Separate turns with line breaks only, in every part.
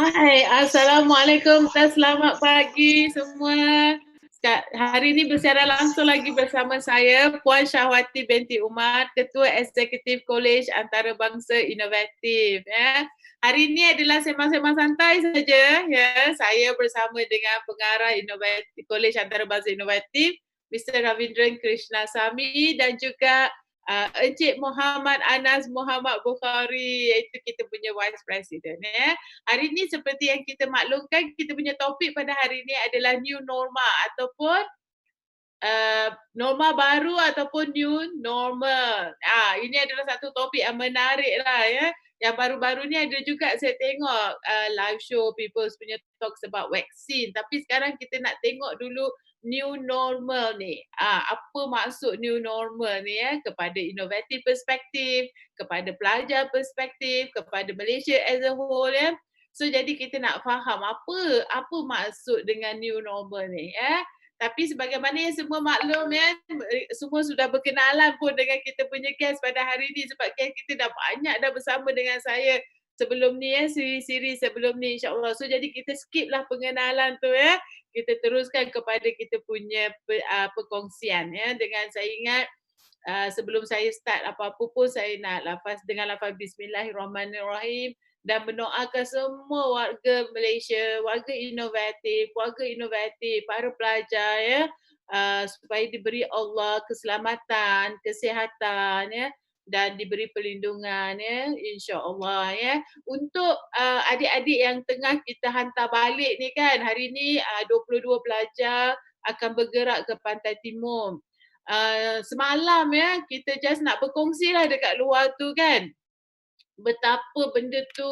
Hai, Assalamualaikum dan selamat pagi semua. Hari ini bersiaran langsung lagi bersama saya, Puan Syahwati binti Umar, Ketua Eksekutif Kolej Antarabangsa Inovatif. Ya. Hari ini adalah sembang-sembang santai saja. Ya. Saya bersama dengan pengarah inovatif, Kolej Antarabangsa Inovatif, Mr. Ravindran Krishnasamy dan juga Encik Muhammad Anas Muhammad Bukhari, iaitu kita punya Vice President. Ya. Hari ini seperti yang kita maklumkan, kita punya topik pada hari ini adalah new normal ataupun norma baru ataupun new normal. Ini adalah satu topik yang menarik lah ya. Yang baru-baru ni ada juga saya tengok live show people punya talks about vaksin. Tapi sekarang kita nak tengok dulu new normal ni. Apa maksud new normal ni ya, kepada inovatif perspektif, kepada pelajar perspektif, kepada Malaysia as a whole ya. So jadi kita nak faham apa maksud dengan new normal ni ya. Tapi sebagaimana yang semua maklum ya, semua sudah berkenalan pun dengan kita punya guest pada hari ini sebab guest kita dah banyak dah bersama dengan saya sebelum ni ya, siri-siri sebelum ni insyaAllah. So jadi kita skip lah pengenalan tu ya. Kita teruskan kepada kita punya perkongsian ya. Dengan saya ingat sebelum saya start apa-apa pun saya nak lafaz Bismillahirrahmanirrahim dan mendoakan semua warga Malaysia, warga inovatif, para pelajar ya, supaya diberi Allah keselamatan, kesihatan ya, dan diberi perlindungan ya, insya-Allah ya. Untuk adik-adik yang tengah kita hantar balik ni kan, hari ni 22 pelajar akan bergerak ke Pantai Timur. Semalam ya, kita just nak berkongsi lah dekat luar tu kan, betapa benda tu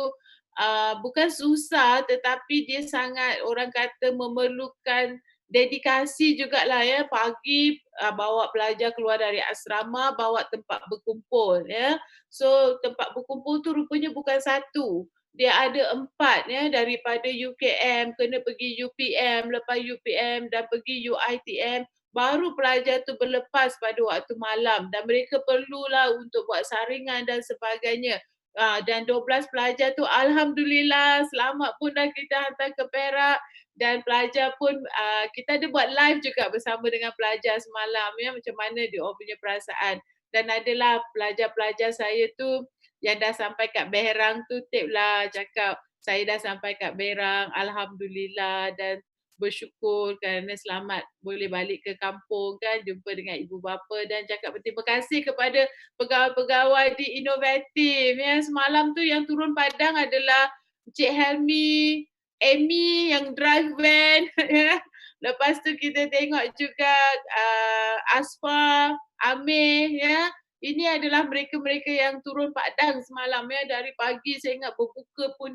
bukan susah tetapi dia sangat orang kata memerlukan dedikasi jugalah ya. Pagi bawa pelajar keluar dari asrama, bawa tempat berkumpul ya. So tempat berkumpul tu rupanya bukan satu. Dia ada 4 ya, daripada UKM kena pergi UPM, lepas UPM dan pergi UITM. Baru pelajar tu berlepas pada waktu malam dan mereka perlulah untuk buat saringan dan sebagainya. Dan 12 pelajar tu alhamdulillah selamat pun dah kita hantar ke Perak dan pelajar pun kita ada buat live juga bersama dengan pelajar semalam ya, macam mana dia orang punya perasaan. Dan adalah pelajar-pelajar saya tu yang dah sampai kat Berang tu tip lah cakap saya dah sampai kat Berang alhamdulillah dan bersyukur kerana selamat boleh balik ke kampung kan, jumpa dengan ibu bapa dan cakap berterima kasih kepada pegawai-pegawai di inovatif ya. Semalam tu yang turun padang adalah Cik Helmi, Amy yang drive van ya. Lepas tu kita tengok juga Asfa, Amir ya. Ini adalah mereka-mereka yang turun padang semalam ya, dari pagi saya ingat berbuka pun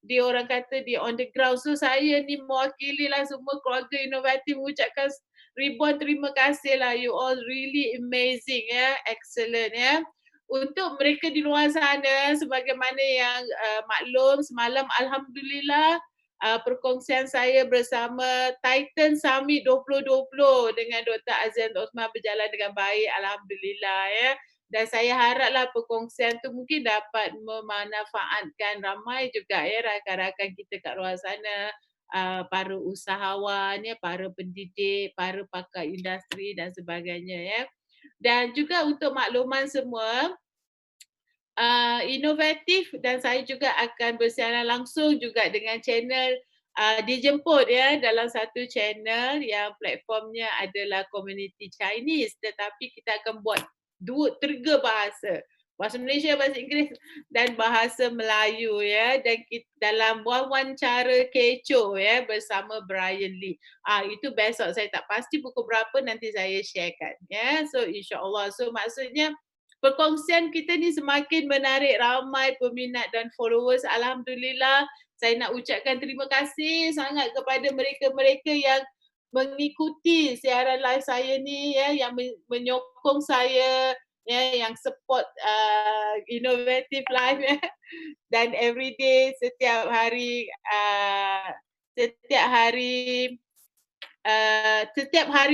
di orang kata di on the ground. So saya ni mewakili lah semua keluarga inovatif mengucapkan ribuan terima kasih lah. You all really amazing ya, excellent ya. Untuk mereka di luar sana, sebagaimana yang maklum semalam alhamdulillah perkongsian saya bersama Titan Summit 2020 dengan Dr. Azan Osman berjalan dengan baik alhamdulillah ya. Dan saya haraplah perkongsian tu mungkin dapat memanfaatkan ramai juga ya rakan-rakan kita kat luar sana, para usahawan ya, para pendidik, para pakar industri dan sebagainya ya. Dan juga untuk makluman semua, inovatif dan saya juga akan bersiaran langsung juga dengan channel dijemput ya, dalam satu channel yang platformnya adalah Community Chinese, tetapi kita akan buat 3 bahasa. Bahasa Malaysia, bahasa Inggeris dan bahasa Melayu ya, dan kita, dalam wawancara kecoh ya bersama Brian Lee. Itu besok, saya tak pasti pukul berapa, nanti saya sharekan ya. So insya-Allah. So maksudnya perkongsian kita ni semakin menarik ramai peminat dan followers. Alhamdulillah. Saya nak ucapkan terima kasih sangat kepada mereka-mereka yang mengikuti siaran live saya ni ya, yang menyokong saya ya, yang support innovative live ya. Dan everyday setiap hari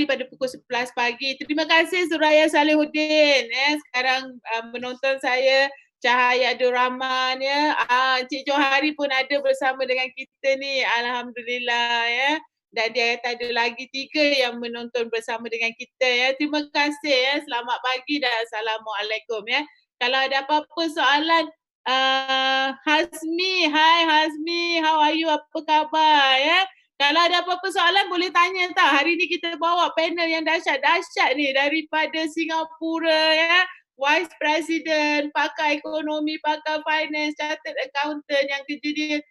pada pukul 11 pagi. Terima kasih Suraya Salihuddin ya, sekarang menonton saya. Cahaya Abdul Rahman ya. Encik Johari pun ada bersama dengan kita ni. Alhamdulillah ya. Dan dia kata ada lagi 3 yang menonton bersama dengan kita ya. Terima kasih ya. Selamat pagi dan Assalamualaikum ya. Kalau ada apa-apa soalan, Hazmi, hai Hazmi, how are you? Apa khabar ya? Kalau ada apa-apa soalan boleh tanya tau. Hari ni kita bawa panel yang dahsyat-dahsyat ni daripada Singapura ya. Vice President, pakar ekonomi, pakar finance, chartered accountant yang kerja dia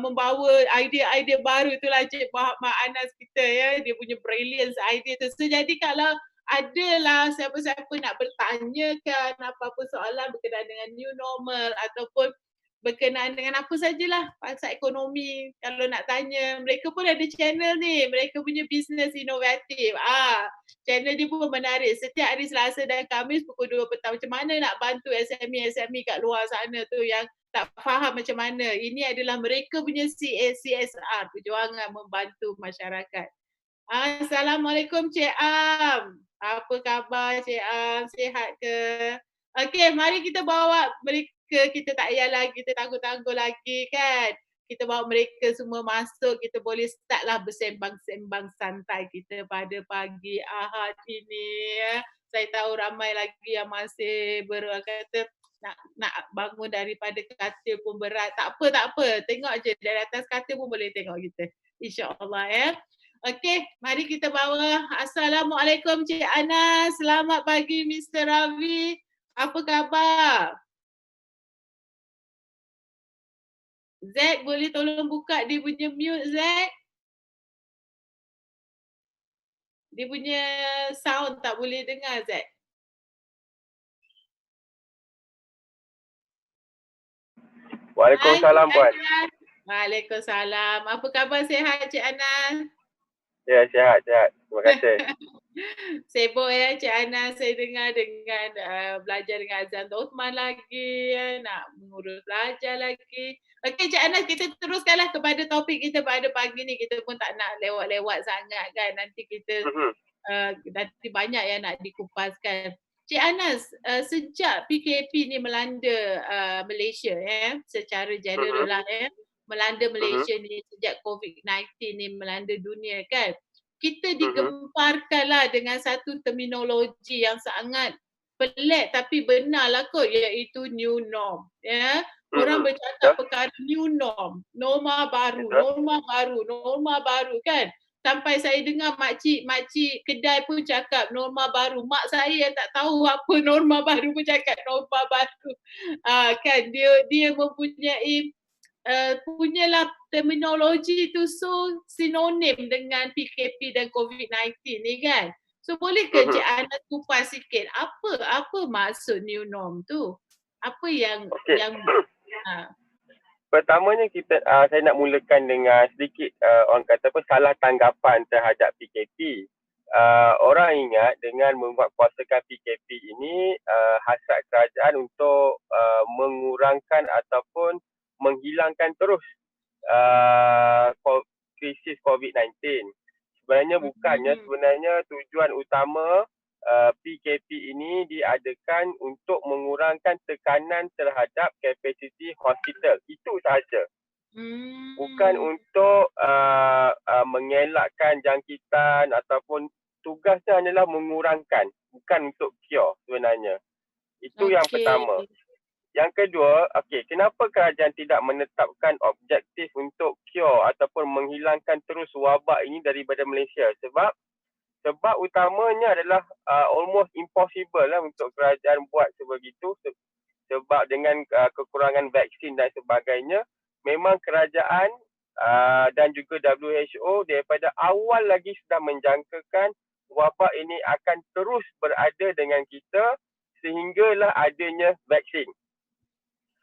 membawa idea-idea baru. Itulah Cik Muhammad Anas kita ya. Dia punya brilliance idea tu. So, jadi kalau adalah siapa-siapa nak bertanyakan apa-apa soalan berkenaan dengan new normal ataupun berkenaan dengan apa sajalah pasal ekonomi, kalau nak tanya, mereka pun ada channel ni, mereka punya business inovatif. Channel dia pun menarik. Setiap hari Selasa dan Khamis pukul 2 petang. Macam mana nak bantu SME kat luar sana tu yang tak faham macam mana. Ini adalah mereka punya CSR, perjuangan membantu masyarakat. Assalamualaikum Cik Am. Apa khabar Cik Am? Sihat ke? Okey, mari kita bawa mereka, kita tak payah lagi, kita tangguh-tangguh lagi kan. Kita bawa mereka semua masuk, kita boleh start lah bersembang-sembang santai kita pada pagi Ahad ini ya. Saya tahu ramai lagi yang masih kata nak bangun daripada katil pun berat. Tak apa. Tengok je dari atas katil pun boleh tengok kita. InsyaAllah ya. Okey, mari kita bawa. Assalamualaikum Cik Anas. Selamat pagi Mr. Ravi. Apa khabar? Zack, boleh tolong buka dia punya mute, Zack? Dia punya sound tak boleh dengar, Zack.
Waalaikumsalam, Puan.
Waalaikumsalam. Apa khabar, sihat Cik Anas?
Ya, sihat. Terima kasih.
Sibuk ya Cik Anas, saya dengar dengan belajar dengan Azan Uthman lagi, ya, nak mengurus belajar lagi. Okey Cik Anas, kita teruskanlah kepada topik kita pada pagi ni. Kita pun tak nak lewat-lewat sangat kan. Nanti kita nanti banyak yang nak dikupaskan. Cik Anas, sejak PKP ni melanda Malaysia ya, secara general lah ya. Melanda Malaysia ni sejak COVID-19 ni melanda dunia kan. Kita digemparkanlah dengan satu terminologi yang sangat pelik tapi benarlah kot, iaitu new norm ya. Orang bercakap perkara new norm, norma baru kan. Sampai saya dengar makcik kedai pun cakap norma baru. Mak saya yang tak tahu apa norma baru pun cakap norma baru. Kan dia mempunyai punyalah terminologi tu so sinonim dengan PKP dan COVID-19 ni kan. So boleh ke Cik Anas kupas sikit apa maksud new norm tu? Apa yang
Pertamanya saya nak mulakan dengan sedikit orang kata apa salah tanggapan terhadap PKP. Orang ingat dengan membuatkuasakan PKP ini hasrat kerajaan untuk mengurangkan ataupun menghilangkan terus krisis COVID-19. Sebenarnya bukannya, sebenarnya tujuan utama PKP ini diadakan untuk mengurangkan tekanan terhadap kapasiti hospital. Itu sahaja. Bukan untuk mengelakkan jangkitan ataupun tugasnya adalah mengurangkan, bukan untuk cure sebenarnya. Itu yang pertama. Yang kedua, kenapa kerajaan tidak menetapkan objektif untuk cure ataupun menghilangkan terus wabak ini daripada Malaysia? Sebab utamanya adalah almost impossible lah untuk kerajaan buat sebegitu sebab dengan kekurangan vaksin dan sebagainya. Memang kerajaan dan juga WHO daripada awal lagi sudah menjangkakan wabak ini akan terus berada dengan kita sehinggalah adanya vaksin.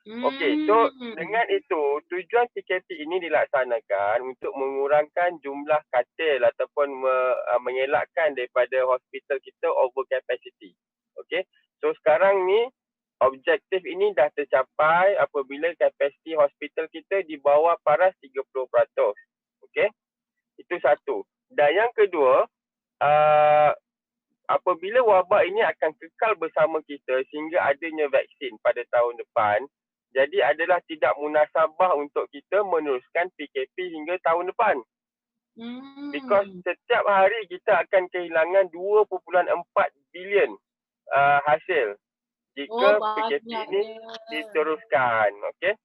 Okey, so dengan itu tujuan PKP ini dilaksanakan untuk mengurangkan jumlah katil ataupun mengelakkan daripada hospital kita over capacity. Okey, so sekarang ni objektif ini dah tercapai apabila kapasiti hospital kita di bawah paras 30%. Okey, itu satu. Dan yang kedua, apabila wabak ini akan kekal bersama kita sehingga adanya vaksin pada tahun depan, jadi adalah tidak munasabah untuk kita meneruskan PKP hingga tahun depan. Because setiap hari kita akan kehilangan 2.4 bilion hasil jika PKP ini diteruskan. Okay?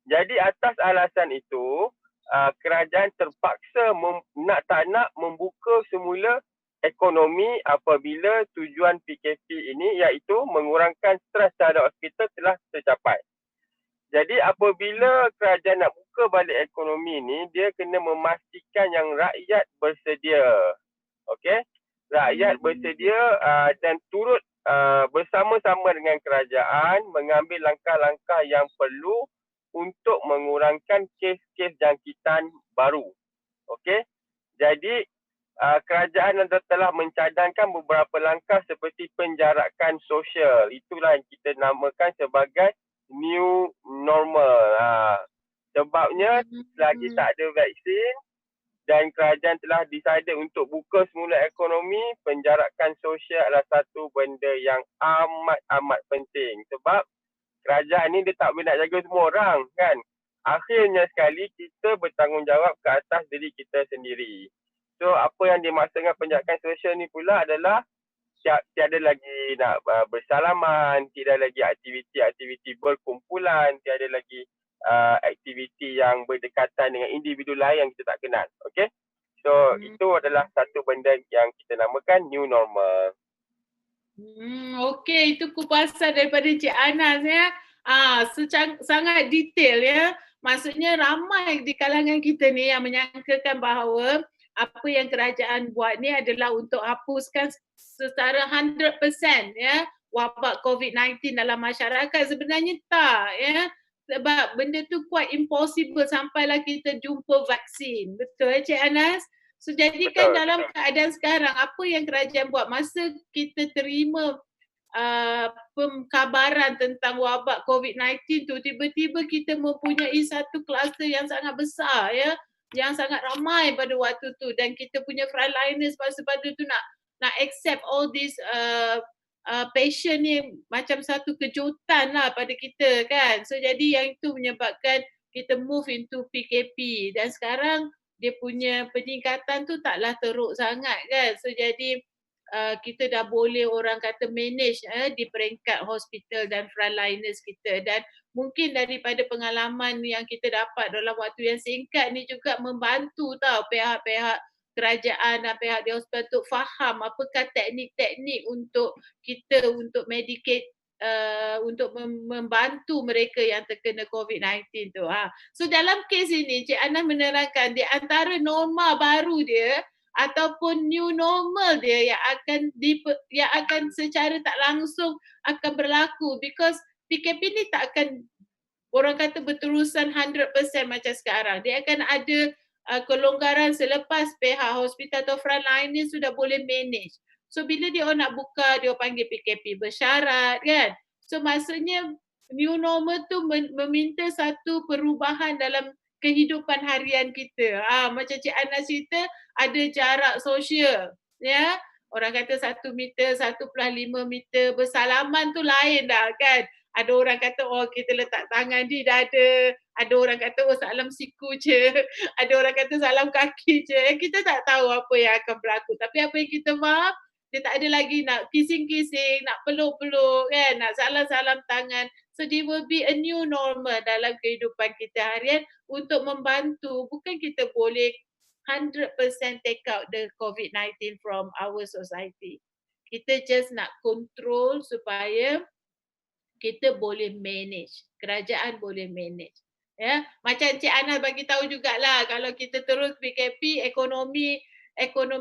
Jadi atas alasan itu, kerajaan terpaksa nak tak nak membuka semula ekonomi apabila tujuan PKP ini iaitu mengurangkan stres terhadap hospital telah tercapai. Jadi apabila kerajaan nak buka balik ekonomi ni, dia kena memastikan yang rakyat bersedia. Okey? Rakyat bersedia dan turut bersama-sama dengan kerajaan mengambil langkah-langkah yang perlu untuk mengurangkan kes-kes jangkitan baru. Okey? Jadi kerajaan telah mencadangkan beberapa langkah seperti penjarakan sosial. Itulah yang kita namakan sebagai new normal. Sebabnya selagi tak ada vaksin dan kerajaan telah decide untuk buka semula ekonomi, penjarakan sosial adalah satu benda yang amat penting. Sebab kerajaan ni dia tak boleh nak jaga semua orang kan. Akhirnya sekali kita bertanggungjawab ke atas diri kita sendiri. So apa yang dimaksudkan penjarakan sosial ni pula adalah tiada lagi nak bersalaman, tiada lagi aktiviti-aktiviti berkumpulan, tiada lagi aktiviti yang berdekatan dengan individu lain yang kita tak kenal. Okay? So itu adalah satu benda yang kita namakan new normal.
Okey, itu kupasan daripada Cik Anas ya. Sangat detail ya. Maksudnya ramai di kalangan kita ni yang menyangkakan bahawa apa yang kerajaan buat ni adalah untuk hapuskan secara 100% ya wabak COVID-19 dalam masyarakat. Sebenarnya tak ya. Sebab benda tu quite impossible sampailah kita jumpa vaksin. Betul Cik Anas? So jadikan dalam keadaan sekarang apa yang kerajaan buat masa kita terima pemkabaran tentang wabak COVID-19 tu, tiba-tiba kita mempunyai satu kluster yang sangat besar ya, yang sangat ramai pada waktu tu, dan kita punya frontliners pada tu nak accept all these patient ni macam satu kejutan lah pada kita kan. So jadi yang itu menyebabkan kita move into PKP, dan sekarang dia punya peningkatan tu taklah teruk sangat kan. So jadi kita dah boleh orang kata manage di peringkat hospital dan frontliners kita, dan mungkin daripada pengalaman yang kita dapat dalam waktu yang singkat ni juga membantu tau pihak-pihak kerajaan dan pihak di hospital untuk faham apakah teknik-teknik untuk kita untuk medicate untuk membantu mereka yang terkena COVID-19 tu. So dalam kes ini Cik Ana menerangkan di antara norma baru dia ataupun new normal dia yang akan secara tak langsung akan berlaku, because PKP ni tak akan orang kata berterusan 100% macam sekarang. Dia akan ada kelonggaran selepas pihak hospital atau frontline sudah boleh manage. So bila dia nak buka, dia panggil PKP bersyarat kan. So maksudnya new normal tu meminta satu perubahan dalam kehidupan harian kita. Macam Cik Ana cerita, ada jarak sosial. Ya, orang kata 1 meter, 1.5 meter, bersalaman tu lain dah kan. Ada orang kata kita letak tangan di dada, ada orang kata salam siku je, ada orang kata salam kaki je. Kita tak tahu apa yang akan berlaku, tapi apa yang kita faham, dia tak ada lagi nak kissing-kissing, nak peluk-peluk kan, nak salam-salam tangan. So there will be a new normal dalam kehidupan kita harian untuk membantu. Bukan kita boleh 100% take out the COVID-19 from our society. Kita just nak control supaya kita boleh manage. Kerajaan boleh manage. Ya, macam Cik Ana bagi tahu jugalah, kalau kita terus PKP, ekonomi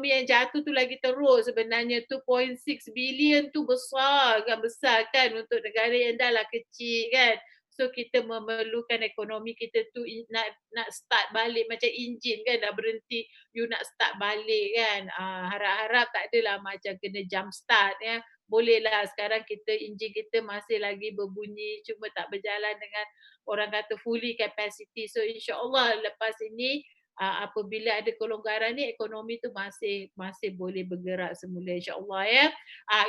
yang jatuh tu lagi teruk sebenarnya. 2.6 bilion tu besar kan untuk negara yang dah lah kecil kan. So kita memerlukan ekonomi kita tu nak start balik macam enjin kan, dah berhenti, you nak start balik kan. Harap-harap tak adalah macam kena jump start ya. Bolehlah sekarang enjin kita masih lagi berbunyi, cuma tak berjalan dengan orang kata fully capacity. So insyaAllah lepas ini apabila ada kelonggaran ni, ekonomi tu masih boleh bergerak semula, insya-Allah ya.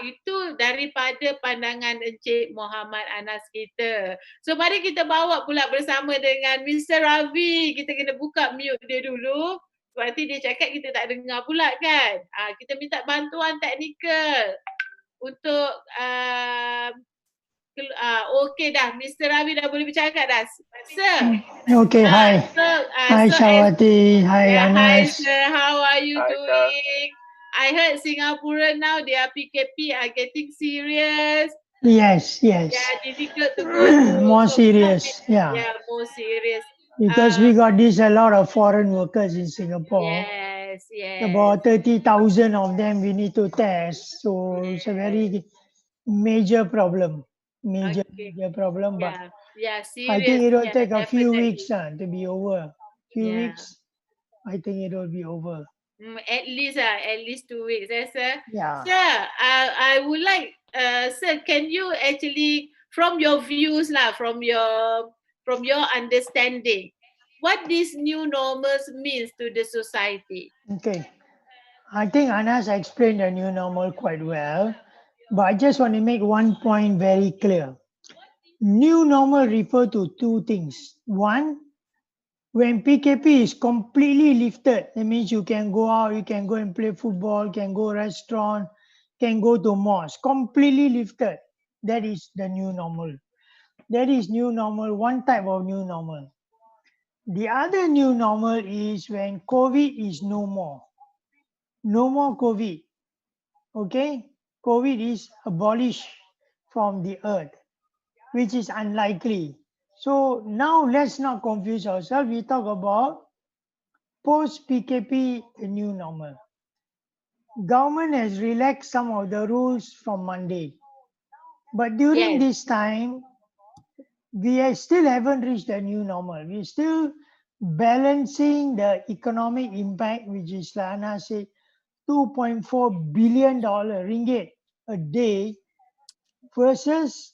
Itu daripada pandangan Encik Muhammad Anas kita. So mari kita bawa pula bersama dengan Mr. Ravi. Kita kena buka mute dia dulu. Sebab nanti dia cakap kita tak dengar pula kan. Kita minta bantuan teknikal untuk okey dah, Mr. Ravi dah boleh bercakap dah. Sir.
Okay, hi. Hi,
So
Shawati. Hi,
hi
Anas.
sir, how are you
Hi, sir.
doing? I heard Singapore now their PKP are getting serious.
Yes, yes.
Yeah, difficult to go to
More
for
serious,
COVID.
yeah.
Yeah, more serious.
Because we got a lot of foreign workers in Singapore.
Yes.
About 30,000 of them we need to test. So it's a very major problem. Major problem. But
Yeah, serious.
I think it will
yeah,
take a few
definitely.
weeks to be over. Few
Yeah.
weeks, I think it will be over.
At least 2 weeks, sir.
Yeah.
Sir, I would like, sir, can you actually, from your views from your understanding, what this new normals means to the society?
Okay. I think Anas explained the new normal quite well, but I just want to make one point very clear. New normal refer to two things. One, when PKP is completely lifted, that means you can go out, you can go and play football, can go restaurant, can go to mosque, completely lifted. That is the new normal. That is new normal, one type of new normal. The other new normal is when COVID is no more. No more COVID. Okay? COVID is abolished from the earth, which is unlikely. So now let's not confuse ourselves. We talk about post PKP, the new normal. Government has relaxed some of the rules from Monday. But during this time, we still haven't reached the new normal. We're still balancing the economic impact, which is, like Anna said, $2.4 billion ringgit a day versus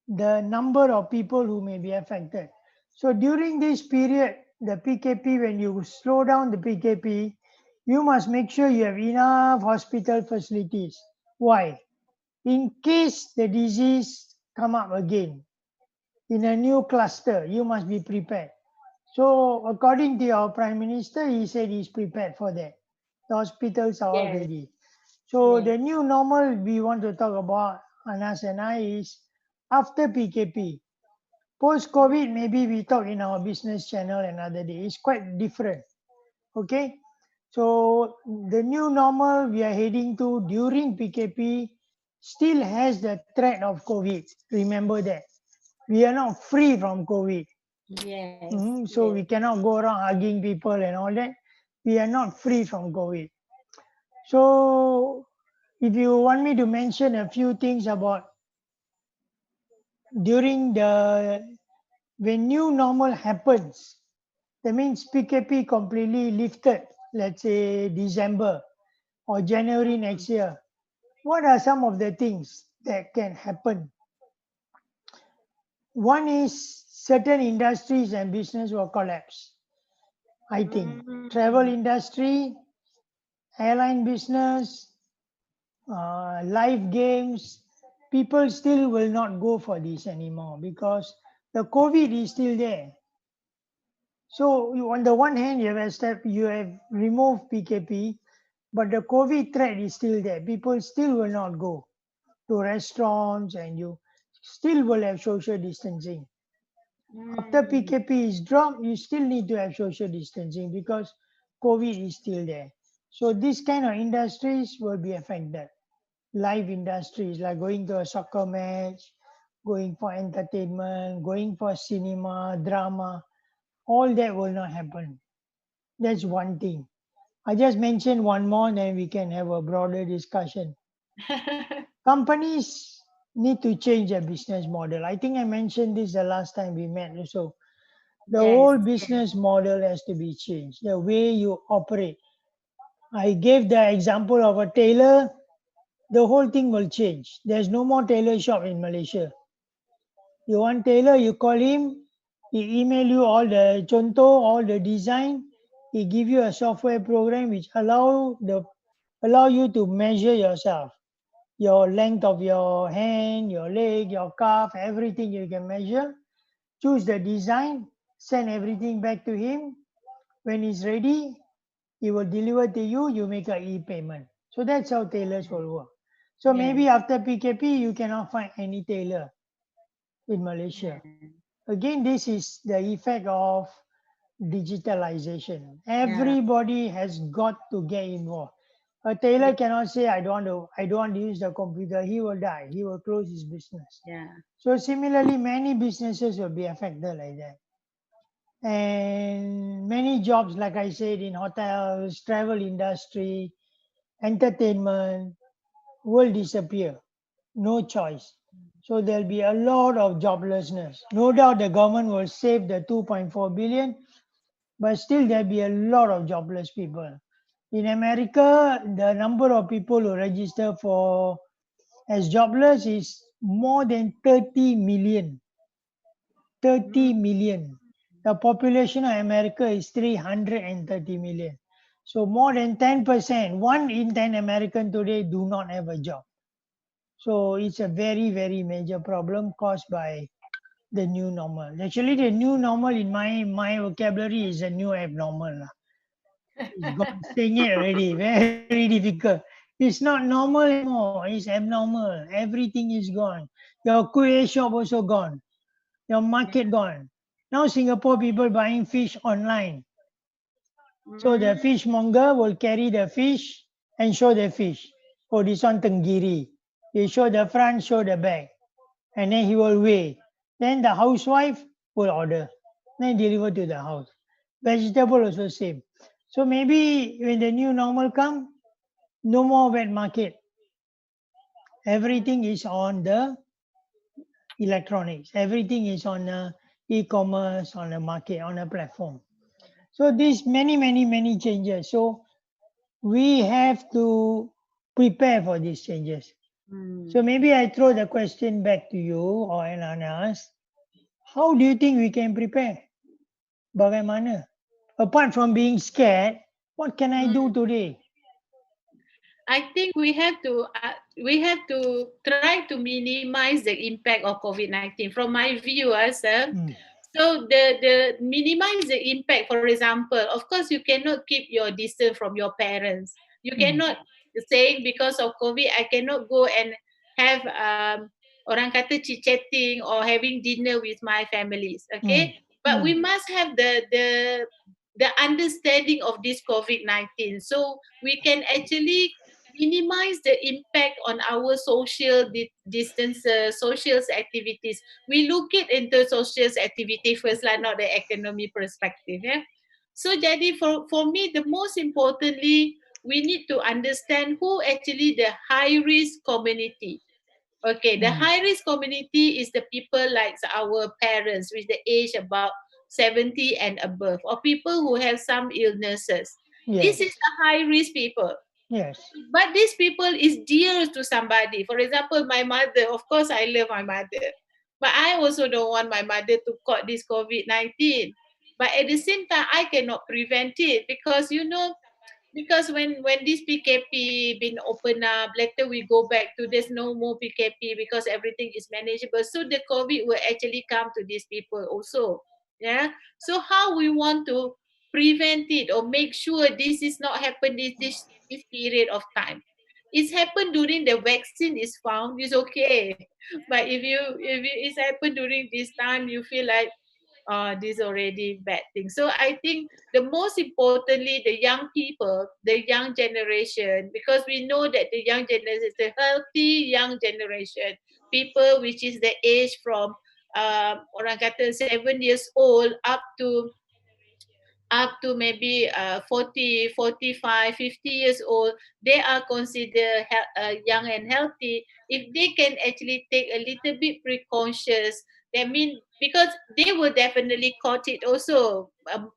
the number of people who may be affected. So during this period, the PKP, when you slow down the PKP, you must make sure you have enough hospital facilities. Why? In case the disease come up again in a new cluster, you must be prepared. So according to your Prime Minister, he said he's prepared for that. The hospitals are all ready. So the new normal we want to talk about, Anas and I, is after PKP. Post-COVID, maybe we talk in our business channel another day. It's quite different. Okay? So the new normal we are heading to during PKP still has the threat of COVID. Remember that. We are not free from COVID. So we cannot go around hugging people and all that. We are not free from COVID. So if you want me to mention a few things about during when new normal happens, that means PKP completely lifted, let's say December or January next year. What are some of the things that can happen? One is certain industries and business will collapse. I think travel industry, airline business, live games, people still will not go for this anymore because the COVID is still there. So on the one hand, you have removed PKP, but the COVID threat is still there. People still will not go to restaurants and you still will have social distancing. After PKP is dropped, you still need to have social distancing because COVID is still there. So this kind of industries will be affected. Live industries like going to a soccer match, going for entertainment, going for cinema, drama, all that will not happen. That's one thing. I just mentioned one more, then we can have a broader discussion. Companies need to change their business model. I think I mentioned this the last time we met. So the whole business model has to be changed, the way you operate. I gave the example of a tailor. The whole thing will change. There's no more tailor shop in Malaysia. You want tailor, you call him, he email you all the contoh, all the design, he give you a software program which allow you to measure yourself, your length of your hand, your leg, your calf, everything you can measure. Choose the design, send everything back to him. When he's ready, he will deliver to you. You make a e-payment. So that's how tailors will work. So
Yes.
maybe after PKP, you cannot find any tailor in Malaysia. Again, this is the effect of digitalization.
Yeah.
Everybody has got to get involved. A tailor cannot say, I don't want to use the computer. He will die. He will close his business.
Yeah.
So similarly, many businesses will be affected like that. And many jobs, like I said, in hotels, travel industry, entertainment, will disappear. No choice. So there'll be a lot of joblessness. No doubt the government will save the 2.4 billion, but still there'll be a lot of jobless people. In America, the number of people who register for as jobless is more than 30 million. 30 million. The population of America is 330 million. So more than 10%, 1 in 10 American today do not have a job. So it's a very, very major problem caused by the new normal. Actually, the new normal in my vocabulary is a new abnormal. It's gone saying it already. Very difficult. It's not normal anymore. It's abnormal. Everything is gone. Your kueh shop also gone. Your market gone. Now Singapore people buying fish online. So the
Mm.
fishmonger will carry the fish and show the fish. Oh, this one tenggiri. He show the front, show the back. And then he will weigh. Then the housewife will order. Then deliver to the house. Vegetable also same. So maybe when the new normal come, no more wet market. Everything is on the electronics. Everything is on the e-commerce, on the market, on a platform. So these many changes. So we have to prepare for these changes. So
Mm.
maybe I throw the question back to you or Ananas. How do you think we can prepare? Bagaimana? Apart from being scared, what can I do
Mm.
today?
I think we have to try to minimize the impact of COVID-19. From my view, sir,
Hmm.
so the minimize the impact. For example, of course, you cannot keep your distance from your parents. You
Hmm.
cannot saying because of COVID, I cannot go and have orang kata chit-chatting or having dinner with my families.
Hmm.
Okay, but
Hmm.
we must have the understanding of this COVID-19, so we can actually minimize the impact on our social distances, social activities. We look it into social activity first lah, not the economy perspective. Yeah. So jadi for me, the most importantly, we need to understand who actually the high risk community. Okay, the
Hmm.
high risk community is the people like our parents with the age about 70 and above, or people who have some illnesses. This is
Yes.
the high risk people.
Yes.
But these people is dear to somebody. For example, my mother, of course, I love my mother. But I also don't want my mother to caught this COVID-19. But at the same time, I cannot prevent it because, because when this PKP been opened up, later we go back to there's no more PKP because everything is manageable. So the COVID will actually come to these people also. Yeah. So how we want to prevent it or make sure this is not happen this period of time. It's happened during the vaccine is found, it's okay. But if it's happened during this time, you feel like this already bad thing. So I think the most importantly, the young people, the young generation, because we know that the young generation is a healthy young generation, people which is the age from orang kata 7 years old up to maybe 40, 45, 50 years old, they are considered young and healthy. If they can actually take a little bit precautious, that mean because they will definitely caught it also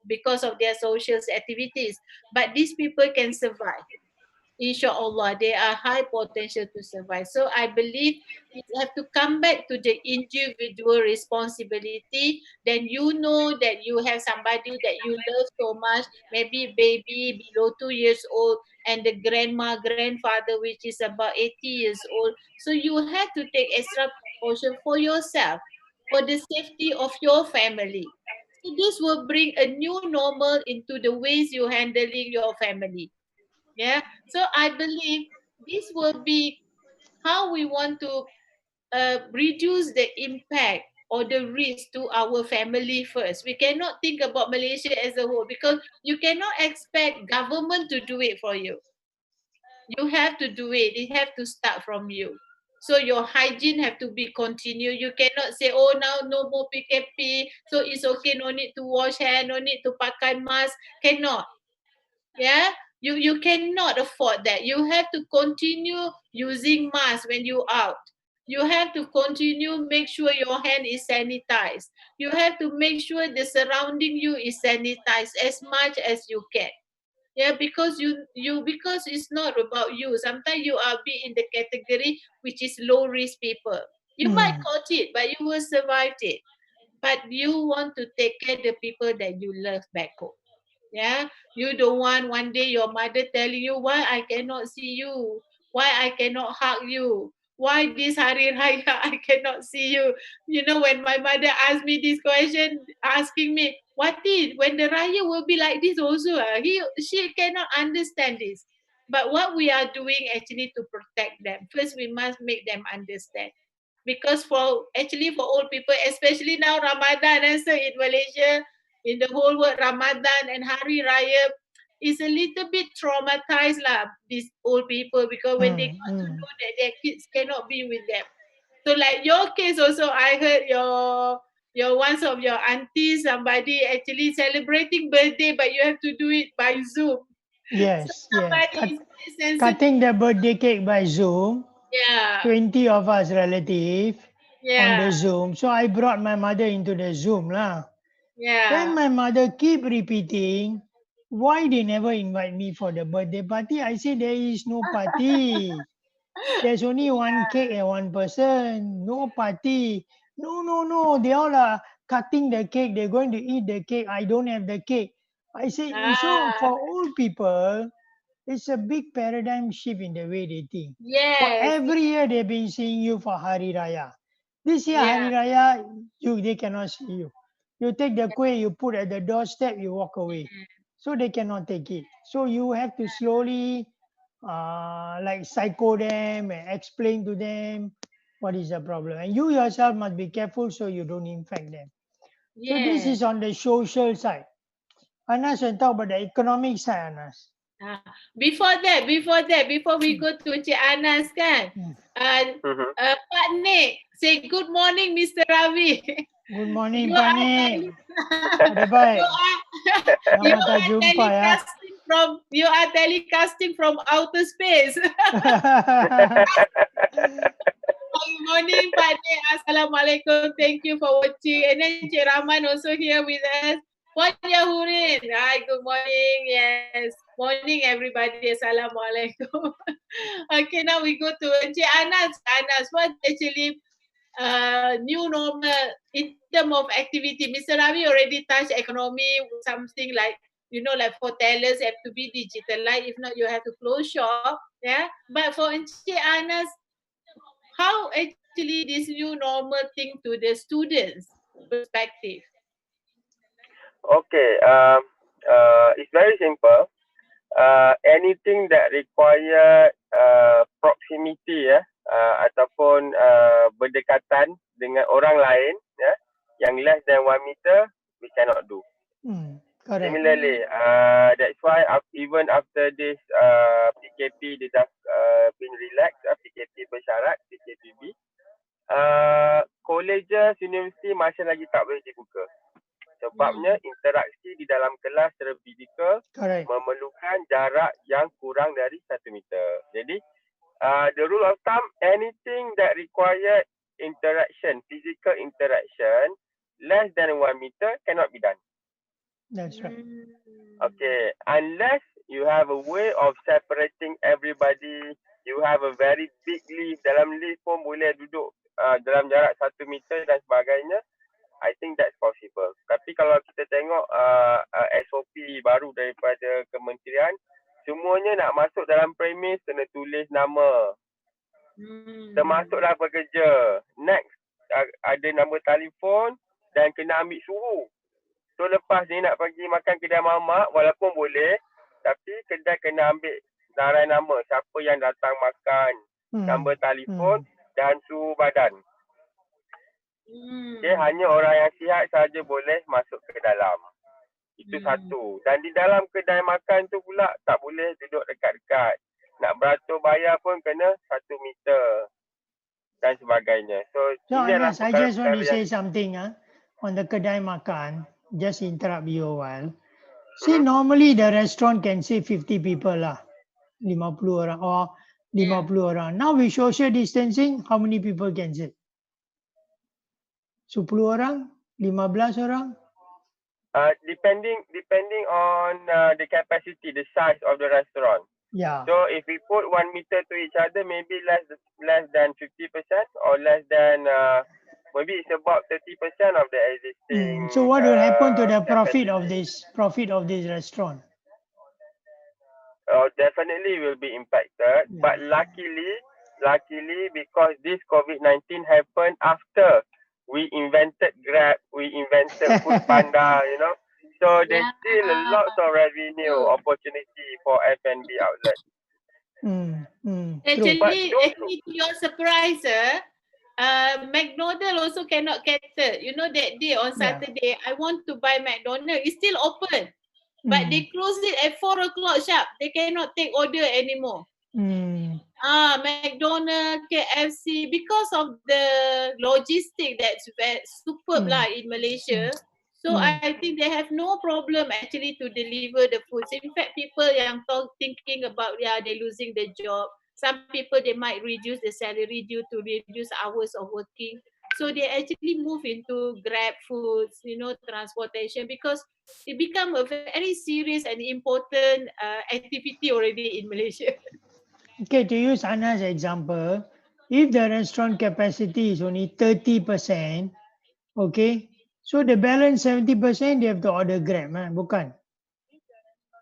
because of their social activities. But these people can survive. inshallah, they are high potential to survive. So I believe you have to come back to the individual responsibility. Then you know that you have somebody that you love so much, maybe baby below 2 years old, and the grandfather, which is about 80 years old. So you have to take extra precaution for yourself, for the safety of your family. So this will bring a new normal into the ways you're handling your family. Yeah. So I believe this will be how we want to reduce the impact or the risk to our family first. We cannot think about Malaysia as a whole because you cannot expect government to do it for you. You have to do it. It have to start from you. So your hygiene have to be continued. You cannot say, oh, now no more PKP, so it's okay, no need to wash hand, no need to pakai mask. Cannot. Yeah, you cannot afford that. You have to continue using mask when you out. You have to continue make sure your hand is sanitized. You have to make sure the surrounding you is sanitized as much as you can. Yeah, because because it's not about you. Sometimes you are be in the category which is low risk people. You might
Mm.
caught it, but you will survive it. But you want to take care of the people that you love back home. Yeah, you don't want one day your mother telling you why I cannot see you, why I cannot hug you, why this Hari Raya I cannot see you. You know, when my mother asked me this question, asking me, what is when the Raya will be like this also? She cannot understand this. But what we are doing actually to protect them, first we must make them understand. Because for actually for old people, especially now Ramadan, and so in Malaysia, in the whole world, Ramadan and Hari Raya is a little bit traumatized lah, these old people, because when they got to know that their kids cannot be with them. So like your case also, I heard your one of your aunties, somebody actually celebrating birthday, but you have to do it by Zoom. So
Yes, yes.
somebody is very sensitive.
Cutting the birthday cake by Zoom,
Yeah,
20 of us relative on
yeah,
the Zoom. So I brought my mother into the Zoom lah.
yeah.
Then my mother keep repeating, why they never invite me for the birthday party? I say there is no party. There's only one cake and one person. No party. No, no, no. They all are cutting the cake. They're going to eat the cake. I don't have the cake. I say, so
Ah,
for old people, it's a big paradigm shift in the way they think. For
yes,
every year they've been seeing you for Hari Raya. This year
yeah.
Hari Raya, they cannot see you. You take the kueh, you put at the doorstep, you walk away. So they cannot take it. So you have to slowly like psycho them and explain to them what is the problem. And you yourself must be careful so you don't infect them. So this
Yes.
is on the social side. Anas, and talk about the economic side, Anas.
Ah, before we go to Cik Anas kan,
Hmm.
Mhm.
Pak Nik, say good morning, Mr. Ravi.
Good morning,
You
Pak
are
Nik.
tele-
Ada baik.
you
Lama tak
are
jumpa ya.
telecasting from outer space. Good morning, Pak Nik. Assalamualaikum. Thank you for watching. And then Cik Rahman also here with us. Puan Yahurin. Hi, good morning. Yes. Morning, everybody. Assalamualaikum. Okay, now we go to Cik Anas. Anas, what actually new normal in terms of activity? Mr. Ravi already touched economy, something like, you know, like hotels have to be digitalized. If not, you have to close shop. Yeah. But for Cik Anas, how actually this new normal thing to the students' perspective?
Okay, it's very simple. Anything that require proximity ataupun berdekatan dengan orang lain yang less than 1 meter, we cannot do.
Correct.
Similarly, that's why even after this PKP dia dah been relaxed, PKP bersyarat, PKPB, colleges, universiti masih lagi tak boleh dibuka. Sebabnya interaksi di dalam kelas secara fizikal
Correct.
memerlukan jarak yang kurang dari 1 meter. Jadi, the rule of thumb, anything that require interaction, physical interaction, less than 1 meter cannot be done.
That's right.
Okay, unless you have a way of separating everybody. You have a very big lift. Dalam lift pun boleh duduk dalam jarak 1 meter dan sebagainya. I think that's possible. Tapi kalau kita tengok SOP baru daripada kementerian, semuanya nak masuk dalam premis kena tulis nama. Termasuklah pekerja. Next, ada nombor telefon dan kena ambil suhu. So lepas ni nak pergi makan kedai mamak, walaupun boleh, tapi kedai kena ambil darai nama siapa yang datang makan, nombor telefon dan suhu badan. Okay, hanya orang yang sihat saja boleh masuk ke dalam. Itu satu. Dan di dalam kedai makan tu pula tak boleh duduk dekat-dekat. Nak beratur bayar pun kena 1 meter dan sebagainya. So
Anas, I just want to say something on the kedai makan. Just interrupt you a while. See, normally the restaurant can say 50 people lah. 50 orang or 50 orang. Now with social distancing, how many people can sit? 10 orang? 15 orang?
Depending on the capacity, the size of the restaurant.
Yeah.
So if we put 1 meter to each other, maybe less than 50% or less than maybe it's about 30% of the existing.
So what will happen to the profit of this restaurant?
Definitely will be impacted. Yeah. But luckily, because this COVID-19 happened after we invented Grab, we invented Food Panda, you know. So there's still a lot of revenue opportunity for F&B outlets.
Actually, to your surprise, McDonald's also cannot cater. You know, that day on Saturday, I want to buy McDonald's. It's still open, but they close it at 4 o'clock sharp. They cannot take order anymore. McDonald's, KFC, because of the logistic that's superb lah in Malaysia. So I think they have no problem actually to deliver the foods. In fact, people yang thinking about they're losing their job. Some people they might reduce the salary due to reduce hours of working. So they actually move into Grab foods, you know, transportation, because it become a very serious and important activity already in Malaysia.
Okay, to use Anna's example, if the restaurant capacity is only 30%, okay, so the balance 70% they have to order Grab, bukan?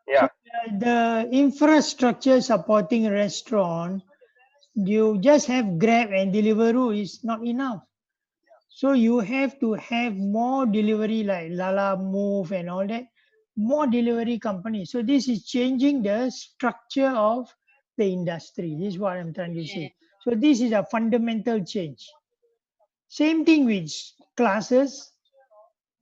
Yeah.
So the infrastructure supporting a restaurant, you just have Grab and Deliveroo is not enough. So you have to have more delivery like Lala Move and all that, more delivery companies. So this is changing the structure of the industry. This is what I'm trying to say. So this is a fundamental change. Same thing with classes.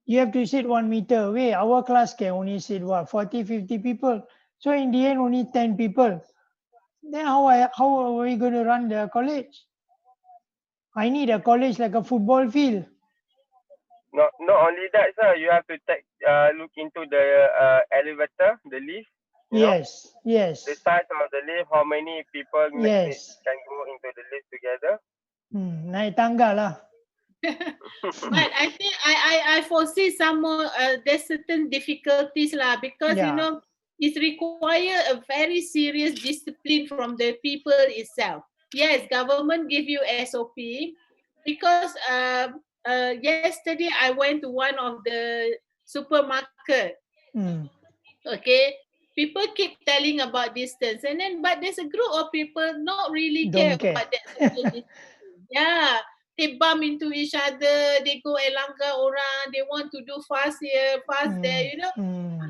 You have to sit 1 meter away. Our class can only sit 40, 50 people. So in the end, only 10 people. Then how are we going to run the college? I need a college like a football field.
Not only that, sir. You have to look into the elevator, the lift.
Yes.
The size of the lift, how many people can go into the lift together.
Naik tangga lah.
But I think I foresee some more, there's certain difficulties lah, because you know, it requires a very serious discipline from the people itself. Yes, government give you SOP, because yesterday I went to one of the supermarket. Okay, people keep telling about distance, and then but there's a group of people not really care about that social distance. Yeah, they bump into each other, they go langgar orang, they want to do fast here, fast there, you know.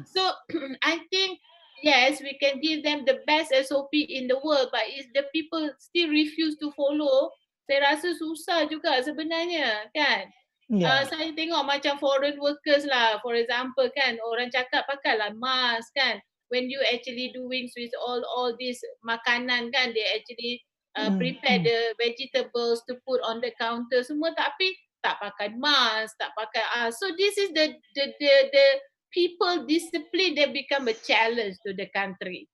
So I think yes, we can give them the best SOP in the world, but if the people still refuse to follow, saya rasa susah juga sebenarnya, kan. Saya tengok macam foreign workers lah, for example, kan, orang cakap pakailah mask, kan, when you actually doing with all this makanan, kan, they actually prepare the vegetables to put on the counter semua, tapi tak pakai mask, tak pakai so this is the people discipline that become a challenge to the country.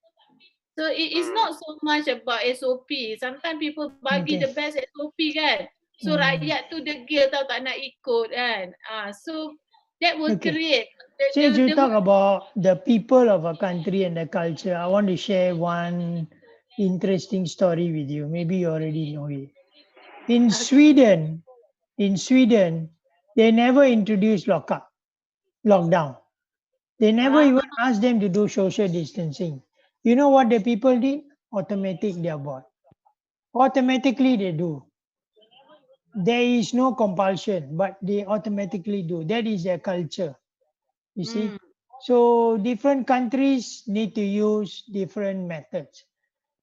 So it is not so much about SOP. Sometimes people bagi the best SOP, kan. So rakyat tu degil tau, tak nak ikut, kan. So That will
Okay.
create
Since you
the
talk about the people of a country and the culture, I want to share one interesting story with you. Maybe you already know it. In Sweden, they never introduced lockdown. They never
Ah,
even asked them to do social distancing. You know what the people did? Automatic they are bought. Automatically they do. There is no compulsion, but they automatically do. That is their culture. You
mm,
see? So different countries need to use different methods.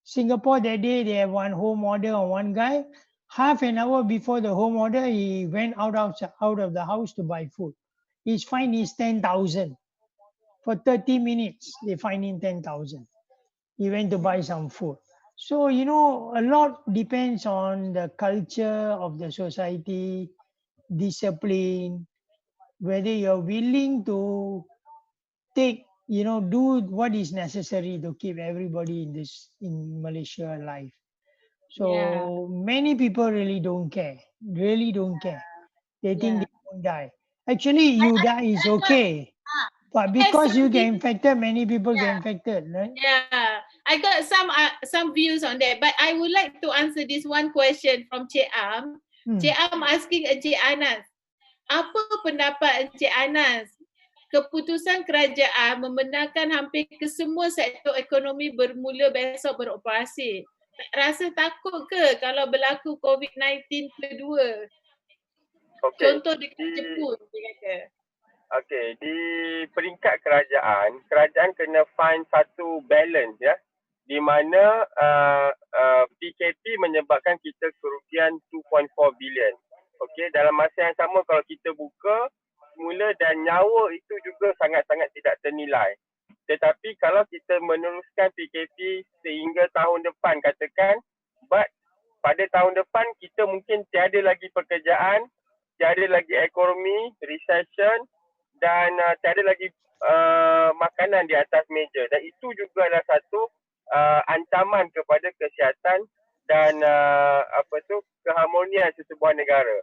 Singapore that day they have one home order on one guy. Half an hour before the home order, he went out of the house to buy food. His fine is 10,000. For 30 minutes, they fine him 10,000. He went to buy some food. So, a lot depends on the culture of the society, discipline, whether you're willing to do what is necessary to keep everybody in Malaysia alive.
yeah.
So many people really don't care. Really don't care. They think
Yeah.
they won't die. Actually, you die is
I got
okay. But
I have
because
some
you get
views.
infected, many people get
Yeah,
infected, right?
yeah. I got some views on that, but I would like to answer this one question from Cik Am.
Hmm.
Cik Am asking Encik Anas, apa pendapat Encik Anas? Keputusan kerajaan membenarkan hampir kesemua sektor ekonomi bermula besok beroperasi. Tak rasa takut ke kalau berlaku COVID-19 kedua?
Okey.
Contoh dekat
Di
Jepun, dia kata.
di peringkat kerajaan kena find satu balance ya. Di mana PKP menyebabkan kita kerugian 2.4 bilion. Okey, dalam masa yang sama kalau kita buka semula dan nyawa itu juga sangat-sangat tidak ternilai. Tetapi kalau kita meneruskan PKP sehingga tahun depan katakan, but pada tahun depan kita mungkin tiada lagi pekerjaan, tiada lagi ekonomi, recession dan tiada lagi makanan di atas meja, dan itu juga adalah satu ancaman kepada kesihatan dan keharmonian sesebuah negara.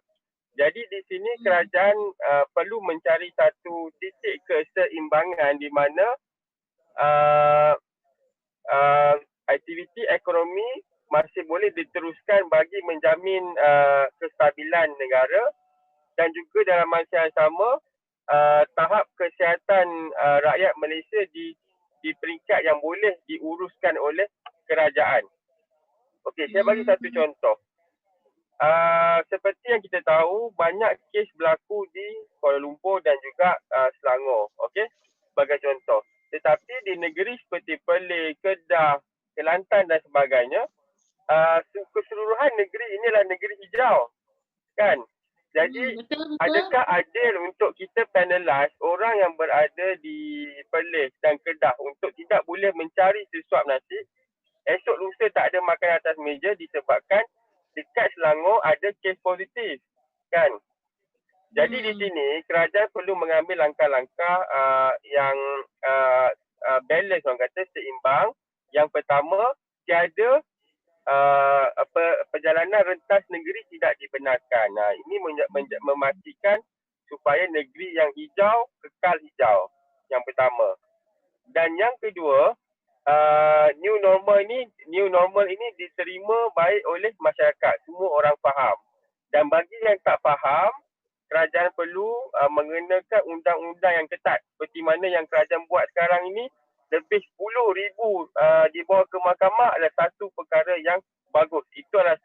Jadi di sini kerajaan perlu mencari satu titik keseimbangan di mana aktiviti ekonomi masih boleh diteruskan bagi menjamin kestabilan negara, dan juga dalam masa yang sama tahap kesihatan rakyat Malaysia di peringkat yang boleh diuruskan oleh kerajaan. Okey, saya bagi satu contoh. Seperti yang kita tahu, banyak kes berlaku di Kuala Lumpur dan juga Selangor. Okey, sebagai contoh. Tetapi di negeri seperti Perlis, Kedah, Kelantan dan sebagainya, keseluruhan negeri ini adalah negeri hijau, kan? Jadi
Betul.
adakah adil untuk kita penalize orang yang berada di Perlis dan Kedah untuk tidak boleh mencari sesuap nasi, esok lusa tak ada makanan atas meja disebabkan dekat Selangor ada kes positif, kan? Jadi di sini kerajaan perlu mengambil langkah-langkah yang balance, orang kata seimbang. Yang pertama, tiada perjalanan rentas negeri tidak dibenarkan. Ini memastikan supaya negeri yang hijau kekal hijau. Yang pertama. Dan yang kedua, new normal ini diterima baik oleh masyarakat. Semua orang faham. Dan bagi yang tak faham, kerajaan perlu mengenakan undang-undang yang ketat seperti mana yang kerajaan buat sekarang ini. Lebih 10,000 dibawa ke mahkamah adalah satu perkara yang bagus. Itu adalah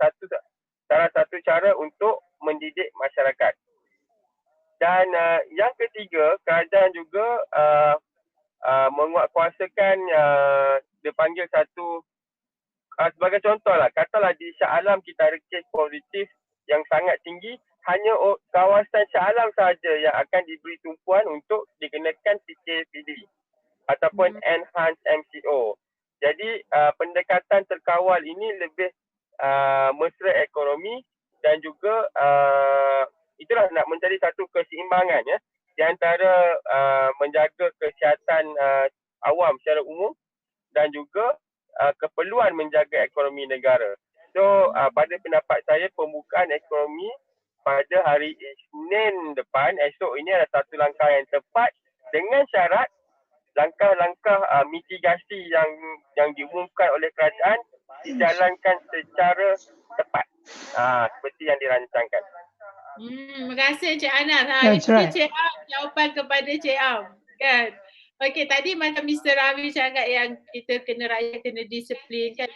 salah satu cara untuk mendidik masyarakat. Dan yang ketiga, kerajaan juga menguatkuasakan, dia panggil satu, sebagai contoh lah, katalah di Shah Alam kita ada kes positif yang sangat tinggi, hanya kawasan Shah Alam sahaja yang akan diberi tumpuan untuk dikenakan PKPD ataupun enhanced MCO. Jadi pendekatan terkawal ini lebih mesra ekonomi dan juga itulah nak mencari satu keseimbangan ya di antara menjaga kesihatan awam secara umum dan juga keperluan menjaga ekonomi negara. So pada pendapat saya, pembukaan ekonomi pada hari Isnin depan, esok ini adalah satu langkah yang tepat dengan syarat langkah-langkah mitigasi yang diumumkan oleh kerajaan dijalankan secara tepat. Seperti yang dirancangkan.
Terima kasih Cik Anas.
That's
Itu
right.
Cik Am, jawapan kepada Cik Am. Kan? Okey, tadi macam Mr. Ravi cakap yang kita rakyat kena disiplin kan.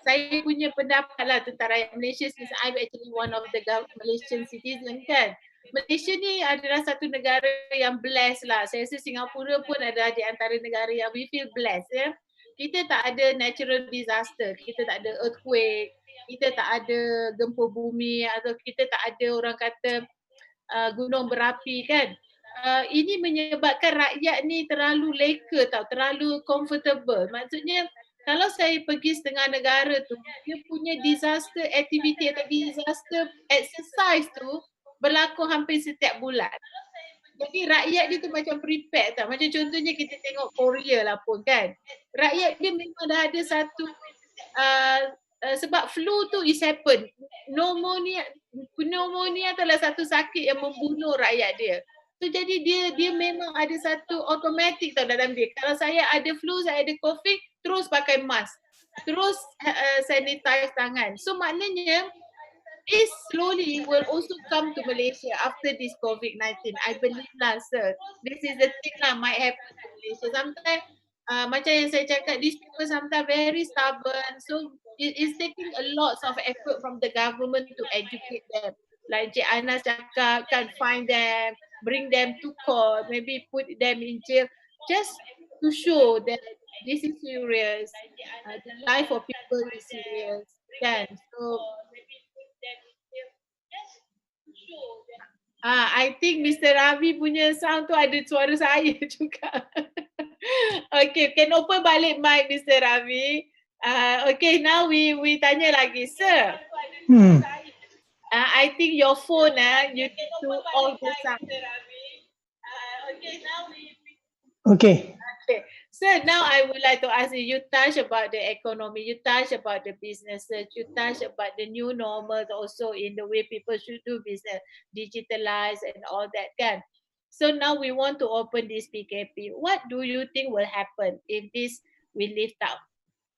Saya punya pendapat lah tentang rakyat Malaysia since I'm actually one of the Malaysian citizen kan. Malaysia ni adalah satu negara yang blessed lah. Saya rasa Singapura pun adalah di antara negara yang we feel blessed ya. Kita tak ada natural disaster, kita tak ada earthquake, kita tak ada gempa bumi atau kita tak ada orang kata gunung berapi kan. Ini menyebabkan rakyat ni terlalu leka tau, terlalu comfortable. Maksudnya kalau saya pergi setengah negara tu, dia punya disaster activity atau disaster exercise tu berlaku hampir setiap bulan. Jadi rakyat dia tu macam prepared tau. Macam contohnya kita tengok Korea lah pun kan. Rakyat dia memang dah ada satu sebab flu tu is happen. Pneumonia adalah satu sakit yang membunuh rakyat dia. So jadi dia memang ada satu automatic tau dalam dia. Kalau saya ada flu, saya ada COVID, terus pakai mask. Terus sanitize tangan. So maknanya this slowly will also come to Malaysia after this COVID-19. I believe lah sir. This is the thing lah might happen to Malaysia. Sometimes macam yang saya cakap, these people sometimes very stubborn. So it's taking a lot of effort from the government to educate them. Like Cik Anas cakap, can find them, bring them to court, maybe put them in jail, just to show that this is serious. The life of people is serious. Kan? So I think Mr. Ravi punya sound tu ada suara saya juga. Okay, can open balik mic Mr. Ravi. Okay, now we tanya lagi, sir. I think your phone, you need to off the sound.
Okay.
Okay. So now I would like to ask you, you touch about the economy, you touch about the businesses, you touch about the new normal also in the way people should do business, digitalize and all that kan. So now we want to open this PKP. What do you think will happen if this we lift out?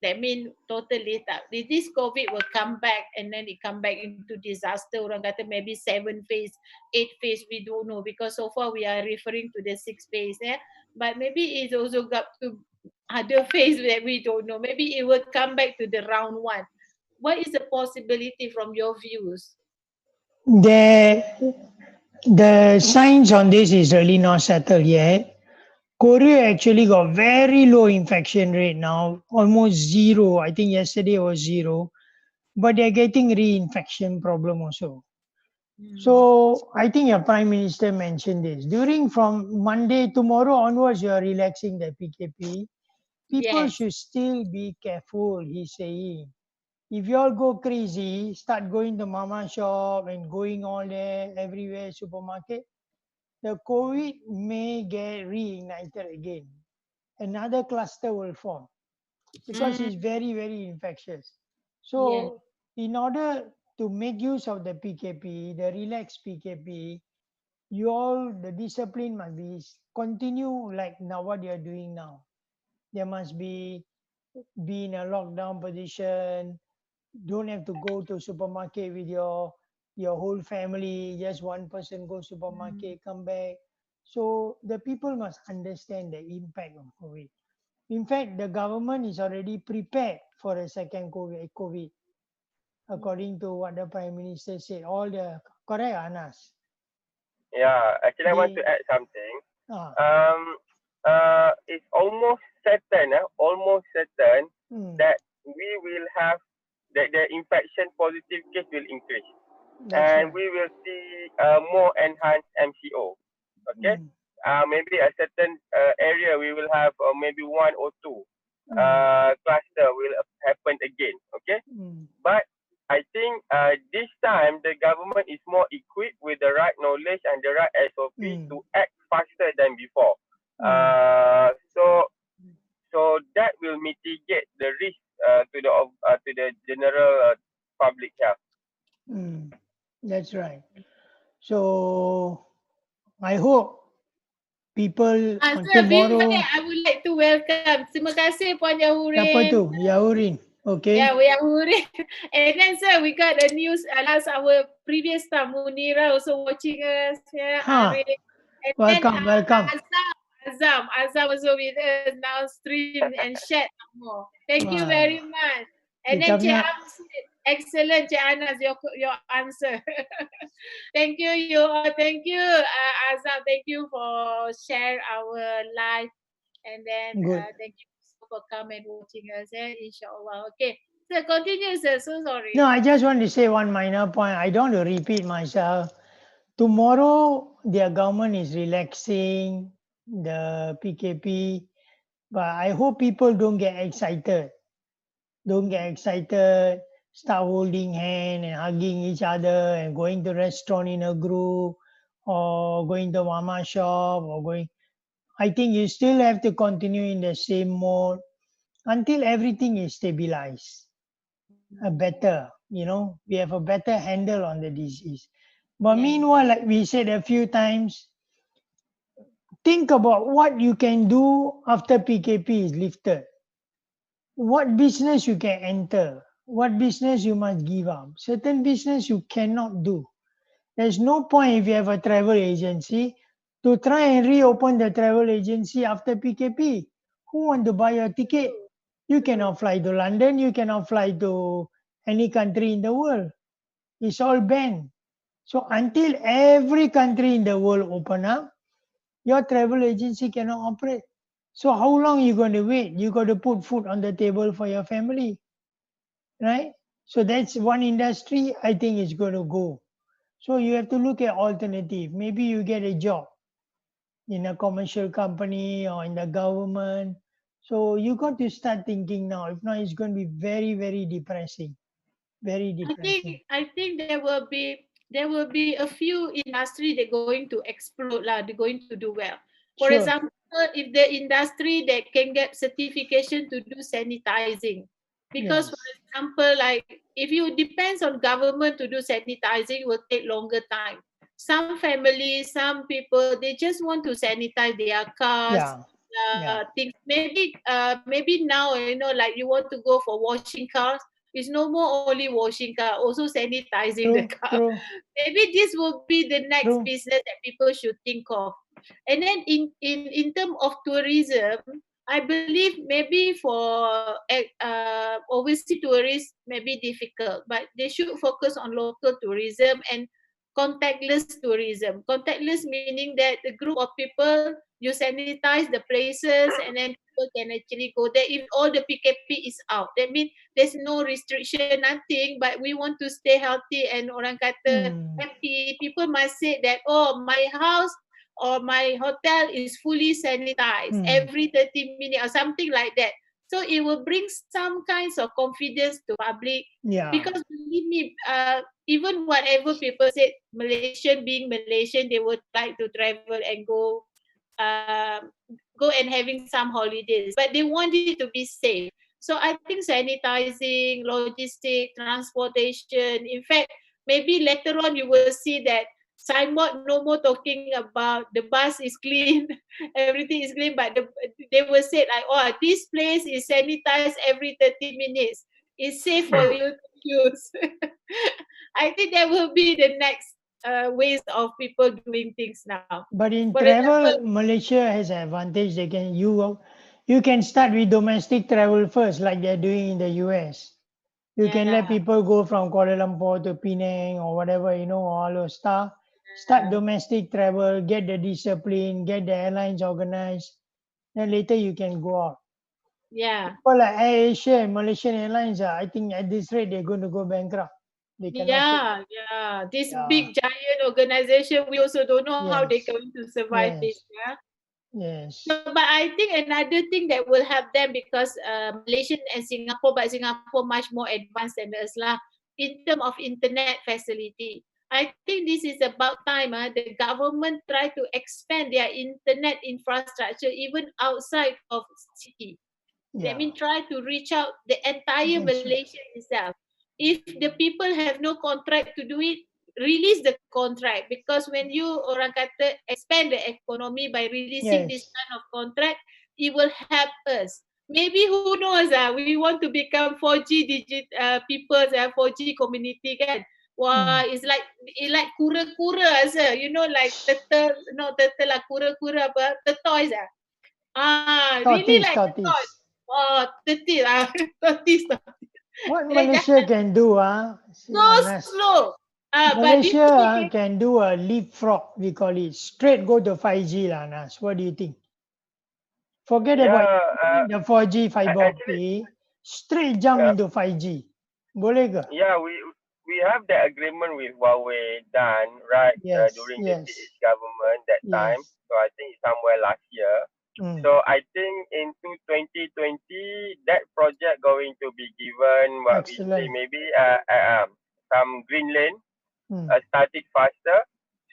That means totally tak. This COVID will come back and then it come back into disaster. Orang kata maybe 7 phase, 8 phase, we don't know because so far we are referring to the 6 phase. But maybe it's also got to other phase that we don't know. Maybe it will come back to the round 1. What is the possibility from your views?
The science on this is really not settled yet. Korea actually got very low infection rate now, almost zero. I think yesterday was 0, but they're getting reinfection problem also. So I think your Prime Minister mentioned this. From Monday, tomorrow onwards, you are relaxing the PKP. People should still be careful, he's saying. If you all go crazy, start going to mama shop and going all there, everywhere, supermarket, the COVID may get reignited again. Another cluster will form because it's very, very infectious. So in order to make use of the PKP, the relaxed PKP, the discipline must be continue like now what you're doing now. There must be in a lockdown position. Don't have to go to supermarket with your whole family. Just one person go supermarket, come back. So the people must understand the impact of COVID. In fact, the government is already prepared for a second COVID, according to what the Prime Minister said. Correct, Anas?
Yeah, actually I want to add something. It's almost certain that we will have that the infection positive case will increase. And we will see more enhanced MCO. Okay? Maybe a certain area we will have maybe 1 or 2 cluster will happen again. Okay? But I think this time the government is more equipped with the right knowledge and the right SOP to act faster than before. So that will mitigate the risk to the general public health.
That's right. So I hope people on
So before
tomorrow.
that, I would like to welcome. Terima kasih Puan
Siapa
Yahurin.
tu? Yahurin. Okay.
Yeah, we are Yahurin. And then sir, we got the news. Last our previous time, Munira also watching us. Yeah,
Huh.
Arif. And then
Welcome, welcome.
Azam also with us now, stream and chat more. Thank you very much. And then
Kita
Cik
punya
Am said, excellent, Cik Anas, your answer. Thank you, you all. Thank you, Azam. Thank you for share our live. And then
good.
thank you for coming watching us. Inshallah. Okay. So continue, sir. So sorry.
No, I just want to say one minor point. I don't want to repeat myself. Tomorrow, their government is relaxing the PKP, but I hope people don't get excited. Don't get excited. Start holding hand and hugging each other and going to restaurant in a group or going to mama shop or going. I think you still have to continue in the same mode until everything is stabilized. Better, we have a better handle on the disease. But meanwhile, like we said a few times, think about what you can do after PKP is lifted. What business you can enter, what business you must give up. Certain business you cannot do. There's no point if you have a travel agency to try and reopen the travel agency after PKP. Who want to buy a ticket? You cannot fly to London, you cannot fly to any country in the world. It's all banned. So until every country in the world open up, your travel agency cannot operate. So how long you going to wait? You got to put food on the table for your family, right? So that's one industry I think is going to go. So you have to look at alternative. Maybe you get a job in a commercial company or in the government. So you got to start thinking now. If not, it's going to be very, very depressing. Very depressing.
I think there will be a few industry they're going to explode lah. They're going to do well. For
Sure.
example, if the industry that can get certification to do sanitizing, because for
Yes.
example, like if you depends on government to do sanitizing, it will take longer time. Some families, some people, they just want to sanitize their cars,
Yeah.
things. Maybe now, like you want to go for washing cars, it's no more only washing car, also sanitizing the
True.
car.
True.
Maybe this will be the next
True.
business that people should think of. And then in terms of tourism, I believe maybe for overseas tourists may be difficult, but they should focus on local tourism and contactless tourism. Contactless meaning that the group of people, you sanitize the places and then people can actually go there if all the PKP is out. That means there's no restriction, nothing, but we want to stay healthy and orang kata happy. People must say that, oh, my house or my hotel is fully sanitized every 30 minutes or something like that. So it will bring some kinds of confidence to public.
Yeah.
Because believe me, even whatever people said, Malaysian being Malaysian, they would like to travel and go and having some holidays, but they want it to be safe. So I think sanitizing, logistic, transportation. In fact, maybe later on you will see that signboard no more talking about the bus is clean, everything is clean, but they will say like, oh, this place is sanitized every 30 minutes. It's safe for you to use. I think that will be the next ways of people doing things now.
But in
For
travel,
example,
Malaysia has an advantage. You can start with domestic travel first, like they're doing in the US. You can let people go from Kuala Lumpur to Penang or whatever, all those stuff. Start domestic travel, get the discipline, get the airlines organized. Then later you can go out.
yeah.
People like Air Asia and Malaysian Airlines, I think at this rate they're going to go bankrupt. They cannot
Yeah. This big giant organization, we also don't know how they're
Yes.
going to survive this.
Yes.
Yeah.
Yes.
So, but I think another thing that will help them because Malaysian and Singapore, but Singapore much more advanced than us lah, in terms of internet facility. I think this is about time the government try to expand their internet infrastructure even outside of city. That means try to reach out the entire Malaysia itself. If the people have no contract to do it, release the contract, because when you orang kata expand the economy by releasing this
Yes.
kind of contract, it will help us. Maybe who knows, we want to become 4G people, 4G community kan. Wah, it's like kura-kura asa, you know, like turtle, not turtle lah, kura-kura apa, tortoise really
Tortoise,
like tortoise.
tortoise.
Oh, tortoise, tortoise.
What
They just
Malaysia can do,
so
Anas,
slow. But this
Malaysia can do a leapfrog, we call it. Straight go to 5G lah, Anas. What do you think? Forget about
Yeah,
the 4G fiber
actually,
optic. Straight jump
yeah,
into 5G. Boleh ke?
yeah, we have the agreement with Huawei done right
Yes,
during the
yes,
CH government that time.
yes.
So I think somewhere last year.
Mm.
So I think into 2020 that project going to be given what we say
Excellent.
maybe some green lane,
Mm.
started faster.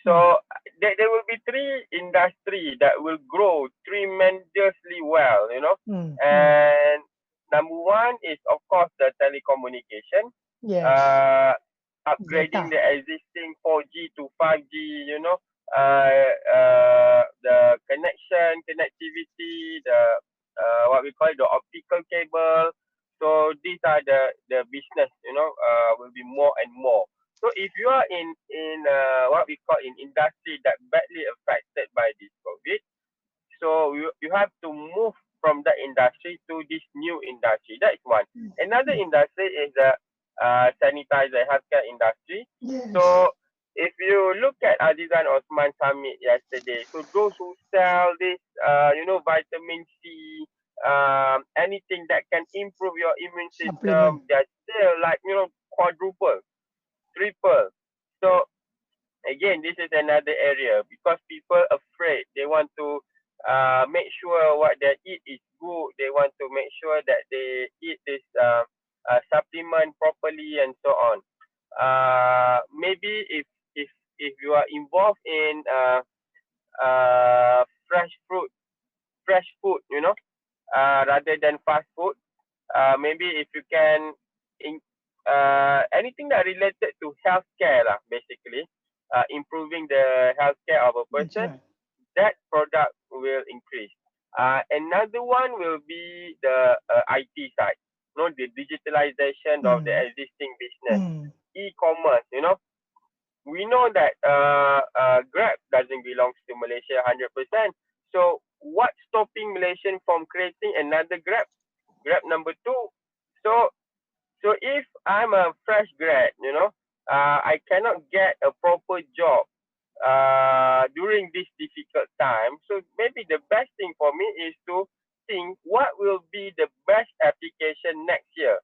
So there will be three industry that will grow tremendously well, you know.
Mm.
And number one is of course the telecommunication,
Yes.
upgrading the
Data.
existing 4G to 5G, you know, the connectivity, the what we call it, the optical cable. So these are the business, you know, will be more and more. So if you are in what we call in industry that badly affected by this COVID, so you have to move from that industry to this new industry. That is one. Another industry is the sanitizer healthcare industry.
Yes.
So if you look at Azizan Osman Summit yesterday, so those who sell this, you know, vitamin C, anything that can improve your immune
Supplement.
system, they're still like, you know, quadruple, triple. So again, this is another area because people afraid. They want to make sure what they eat is good. They want to make sure that they eat this supplement properly and so on. Maybe if you are involved in fresh food, you know, rather than fast food, maybe if you can in, anything that related to healthcare lah, basically, improving the healthcare of a
That's
person,
right.
that product will increase. Another one will be the IT side, you know, the digitalization of the existing business,
Mm.
e-commerce. You know, we know that Grab doesn't belong to Malaysia 100%. So what's stopping Malaysian from creating another Grab? Grab number two. So if I'm a fresh grad, you know, I cannot get a proper job during this difficult time. So maybe the best thing for me is to think what will be the best application next year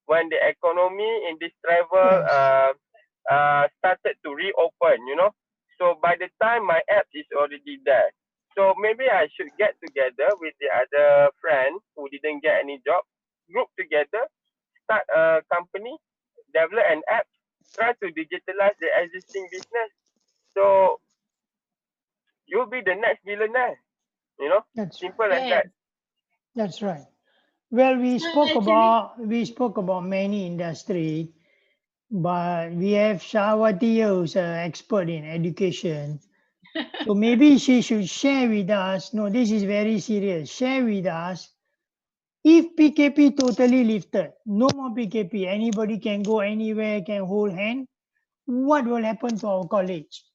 when the economy in this travel
Yes.
started to reopen, you know. So by the time my app is already there, so maybe I should get together with the other friends who didn't get any job, group together, start a company, develop an app, try to digitalize the existing business. So you'll be the next billionaire, you know,
That's right.
simple as
yes.
that.
That's right. Well,
So actually,
we spoke about many industry, but we have Shawati here who's an expert in education. So maybe she should share with us. No, this is very serious. Share with us if PKP totally lifted, no more PKP, anybody can go anywhere, can hold hand. What will happen to our college?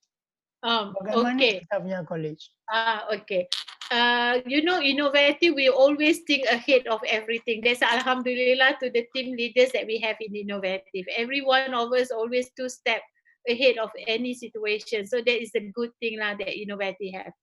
Bagaimana
okay.
kita punya college?
Okay. You know, innovative, we always think ahead of everything. That's alhamdulillah to the team leaders that we have in innovative. Every one of us always 2 steps ahead of any situation. So that is a good thing now that innovative have.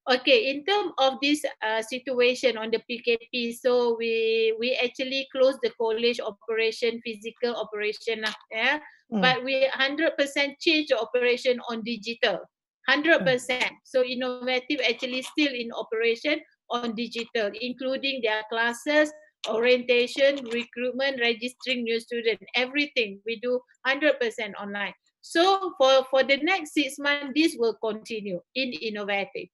Okay, in terms of this situation on the PKP, so we actually closed the college operation, physical operation, yeah. But we 100% change the operation on digital, 100%. So innovative actually still in operation on digital, including their classes, orientation, recruitment, registering new students, everything we do 100% online. So for the next 6 months, this will continue in innovative.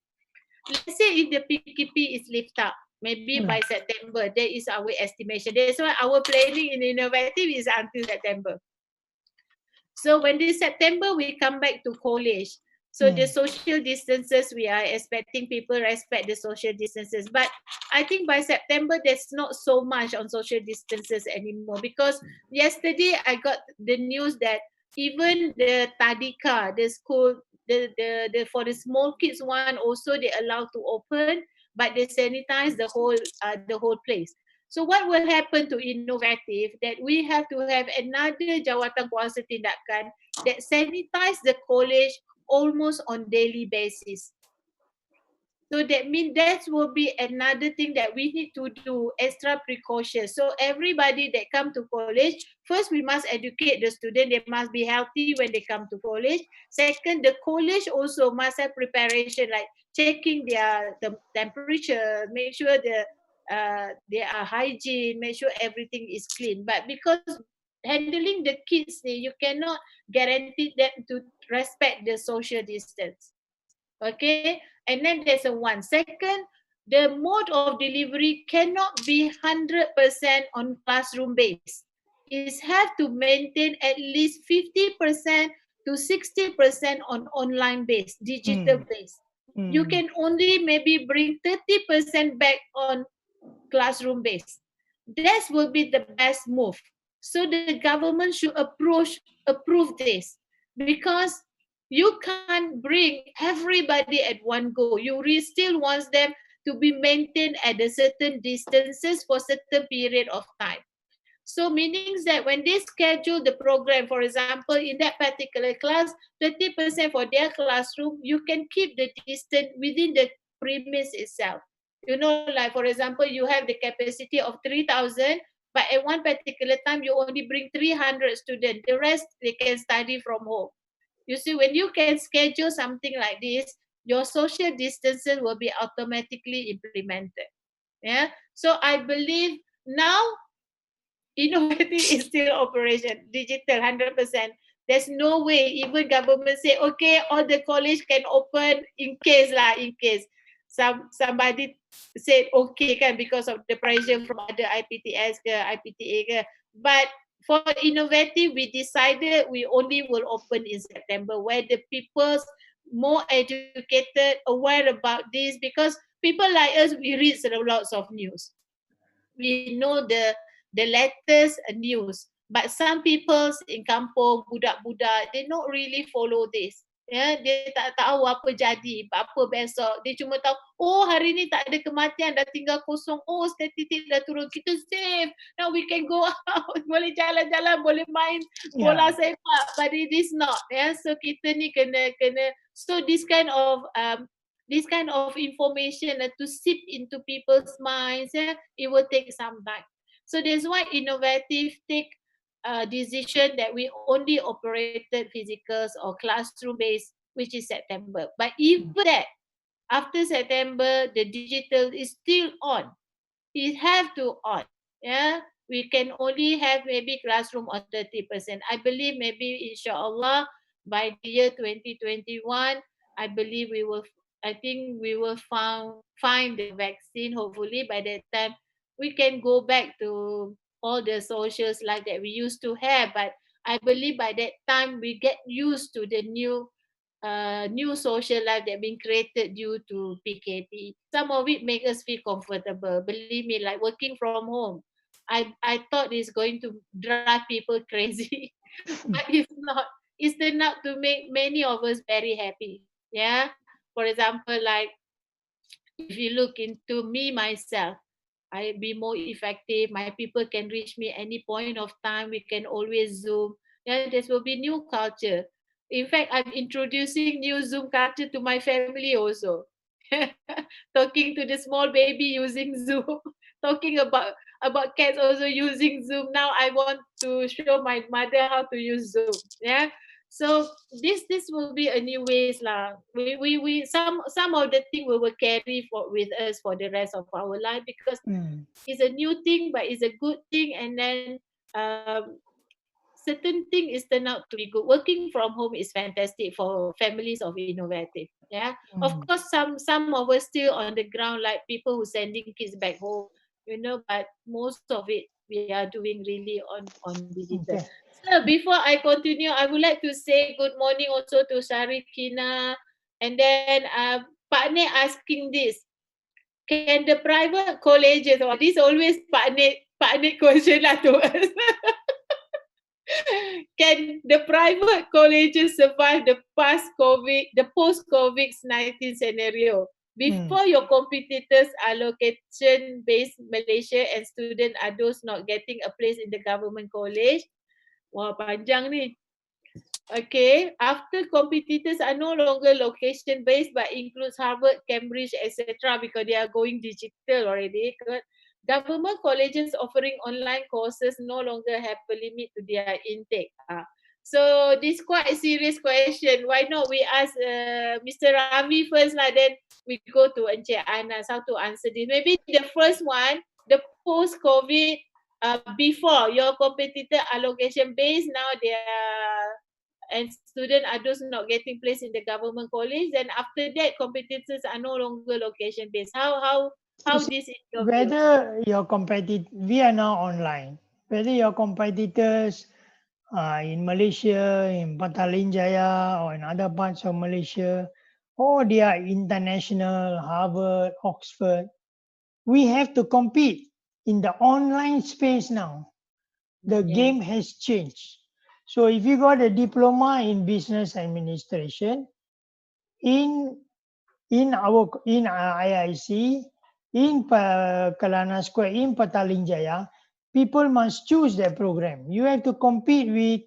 Let's say if the PKP is lift up, maybe by September, that is our estimation. That's why our planning in innovative is until September. So when this September we come back to college. So the social distances, we are expecting people respect the social distances. But I think by September, there's not so much on social distances anymore, because yesterday I got the news that even the Tadika, the school, the for the small kids one also they allowed to open, but they sanitize the whole place. So what will happen to innovative, that we have to have another jawatan kuasa tindakan that sanitize the college almost on daily basis. So that means that will be another thing that we need to do extra precautions. So everybody that come to college, first we must educate the student. They must be healthy when they come to college. Second, the college also must have preparation, like checking the temperature, make sure they are hygiene, make sure everything is clean. But because handling the kids, you cannot guarantee them to respect the social distance. Okay, and then there's a one. Second, the mode of delivery cannot be 100% on classroom base. It have to maintain at least 50% to 60% on online base, digital base. You can only maybe bring 30% back on classroom base. That will be the best move. So the government should approve this, because you can't bring everybody at one go. You still want them to be maintained at a certain distances for certain period of time. So meaning that when they schedule the program, for example, in that particular class, 20% for their classroom, you can keep the distance within the premise itself. You know, like for example, you have the capacity of 3,000, but at one particular time, you only bring 300 students. The rest, they can study from home. You see, when you can schedule something like this, your social distancing will be automatically implemented. Yeah. So I believe now innovative is still operation, digital 100%. There's no way even government say, okay, all the college can open in case in case somebody said okay can because of the pressure from other IPTS ke, IPTA ke. But for innovative, we decided we only will open in September, where the people's more educated, aware about this, because people like us, we read lots of news. We know the latest news. But some people in kampung, budak-budak, they not really follow this. Ya, dia tak tahu apa jadi, apa besok. Dia cuma tahu, oh hari ni tak ada kematian, dah tinggal kosong. Oh statistik dah turun, kita safe. Now we can go out, boleh jalan-jalan, boleh main bola sepak. But it is not. Ya, so kita ni kena. So this kind of information to seep into people's minds, it will take some time. So that's why innovative take a decision that we only operated physicals or classroom based, which is September. But even that, after September, the digital is still on. It have to on. Yeah, we can only have maybe classroom on 30%. I believe maybe inshallah by the year 2021, I believe I think we will find the vaccine. Hopefully by that time we can go back to all the socials like that we used to have. But I believe by that time we get used to the new social life that been created due to PKP. Some of it make us feel comfortable. Believe me, like working from home, I thought it's going to drive people crazy, but it's not. It's turned out to make many of us very happy. Yeah. For example, like if you look into me myself, I be more effective. My people can reach me any point of time. We can always Zoom. Yeah, this will be new culture. In fact, I'm introducing new Zoom culture to my family also. Talking to the small baby using Zoom. Talking about cats also using Zoom. Now I want to show my mother how to use Zoom. Yeah. So this will be a new ways lah. We some of the thing we will carry with us for the rest of our life, because it's a new thing, but it's a good thing. And then certain thing is turned out to be good. Working from home is fantastic for families of innovative. Yeah, of course, some of us still on the ground, like people who sending kids back home. But most of it we are doing really on digital.
Okay.
Before I continue, I would like to say good morning also to Sarikina. And then Pak Ne asking this. Can the private colleges, or this always Pak Ne question lah to us. Can the private colleges survive the post-COVID-19 scenario? Before your competitors are location-based Malaysia and students are those not getting a place in the government college. Wah, panjang ni. Okay, after competitors are no longer location-based but includes Harvard, Cambridge, etc. because they are going digital already. Government colleges offering online courses no longer have a limit to their intake. So this quite a serious question. Why not we ask Mr. Rami first lah, then we go to Encik Anas how to answer this. Maybe the first one, the post-COVID, before your competitor are location-based, now they are and students are those not getting placed in the government college. Then after that, competitors are no longer location based. How this is your view?
Whether your competitor, we are now online. Whether your competitors in Malaysia, in Petaling Jaya, or in other parts of Malaysia, or they are international, Harvard, Oxford, we have to compete in the online space now. The game has changed. So if you got a diploma in business administration in IIC, in Kelana Square, in Petaling Jaya, people must choose their program. You have to compete with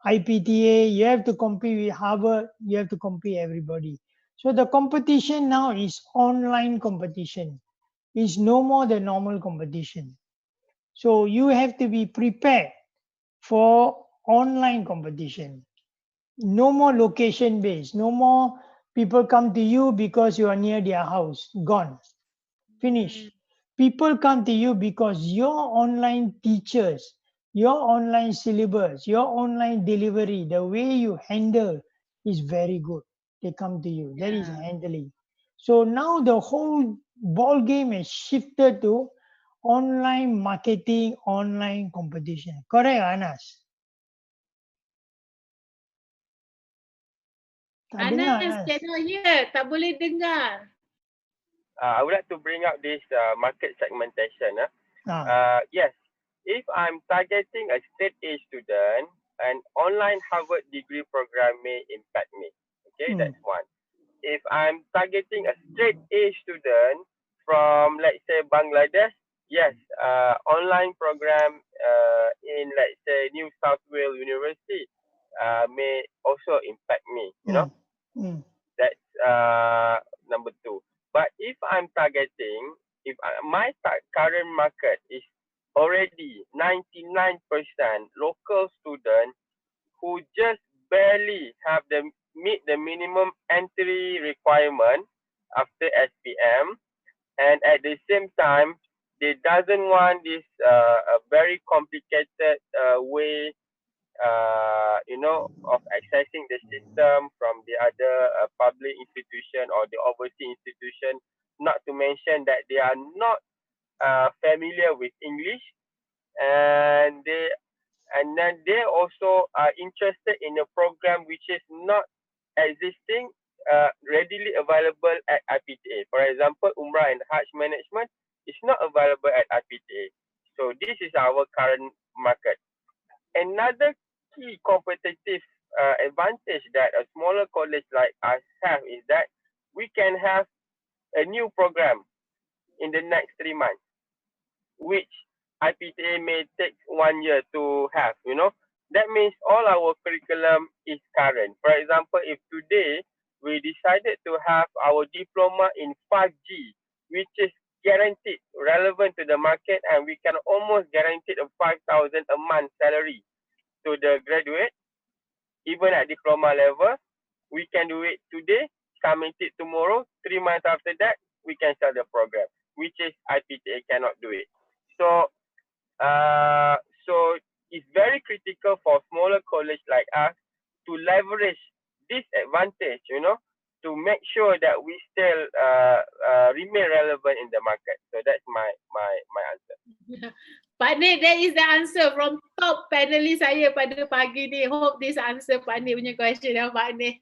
IPTA, you have to compete with Harvard, you have to compete everybody. So the competition now is online competition. It's no more the normal competition. So you have to be prepared for online competition. No more location based. No more people come to you because you are near their house. Gone. Finish. People come to you because your online teachers, your online syllabus, your online delivery, the way you handle is very good. They come to you. That is handling. So now the whole ball game has shifted to online marketing, online competition. Correct, Anas?
Anas cannot hear, tak boleh dengar.
I would like to bring up this market segmentation. Yes, if I'm targeting a straight A student, an online Harvard degree program may impact me. Okay, that's one. If I'm targeting a straight A student from, let's say, Bangladesh, yes, online program in, let's say, New South Wales University may also impact me, you know. That's number two. But if I'm targeting, if my current market is already 99% local students who just barely have meet the minimum entry requirement after SPM, and at the same time they doesn't want this a very complicated way of accessing the system from the other public institution or the overseas institution, not to mention that they are not familiar with English, and then they also are interested in a program which is not existing readily available at IPTA. For example, Umrah and Hajj management is not available at IPTA. So this is our current market. Another key competitive advantage that a smaller college like us have is that we can have a new program in the next 3 months, which IPTA may take 1 year to have, you know. That means all our curriculum is current. For example, if today we decided to have our diploma in 5G, which is guaranteed relevant to the market, and we can almost guarantee a 5,000 a month salary to the graduate, even at diploma level, we can do it today, submit it tomorrow, 3 months after that, we can start the program, which is IPTA cannot do it. So it's very critical for smaller college like us to leverage this advantage, you know, to make sure that we still remain relevant in the market. So that's my answer.
Pak Nik, that is the answer from top panelist saya pada pagi ni. Hope this answer Pak Nik punya question ya Pak Nik.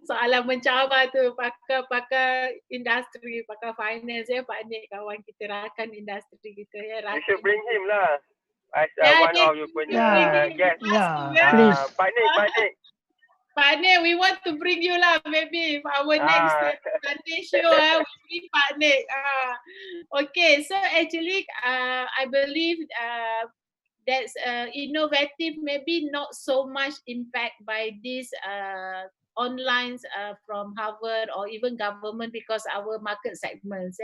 Soalan mencabar tu pakar industri, pakar finance ya Pak Nik, kawan kita, rakan industri kita ya.
You should bring him lah as one of your guests.
Please.
Pak Nik.
Pak Nik, we want to bring you lah maybe for our next Sunday show. We bring Pak Nik. Okay, so actually I believe that's innovative, maybe not so much impact by this online from Harvard or even government, because our market segments,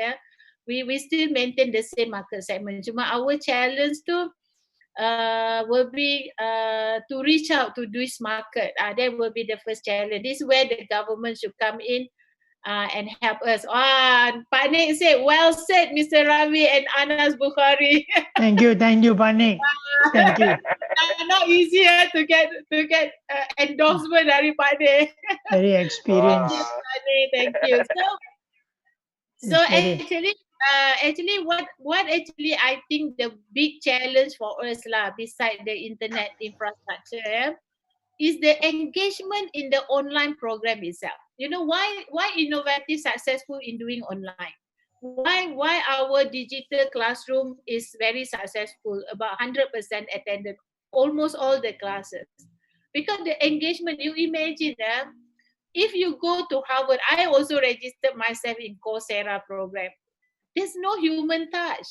we still maintain the same market segment. Cuma our challenge tu will be to reach out to this market. That will be the first challenge. This is where the government should come in and help us. Pak Nik said, well said, Mr. Ravi and Anas Bukhari.
Thank you, Pak Nik. Thank you.
Not easier to get endorsement dari Pak Nik.
Very experienced.
Pak Nik, thank you. So actually what actually I think the big challenge for us lah, beside the internet infrastructure, is the engagement in the online program itself. You know, why Innovative successful in doing online? Why our digital classroom is very successful, about 100% attended, almost all the classes? Because the engagement, you imagine if you go to Harvard, I also registered myself in Coursera program. There's no human touch.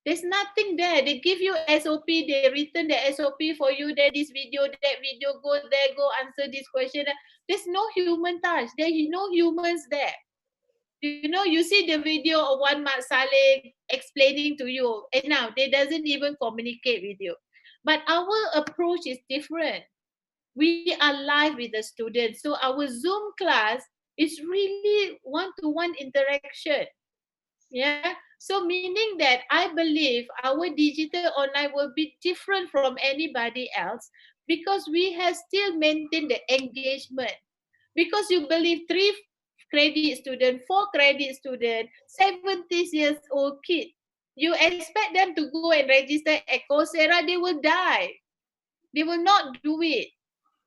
There's nothing there. They give you SOP, they written the SOP for you, there this video, that video, go there, go answer this question. There's no human touch. There's no humans there. You know, you see the video of one Mat Saleh explaining to you, and now they doesn't even communicate with you. But our approach is different. We are live with the students. So our Zoom class is really one-to-one interaction. Yeah. So meaning that I believe our digital online will be different from anybody else, because we have still maintained the engagement. Because you believe 3 credit student, 4 credit student, 70 years old kid, you expect them to go and register at Coursera, they will die. They will not do it.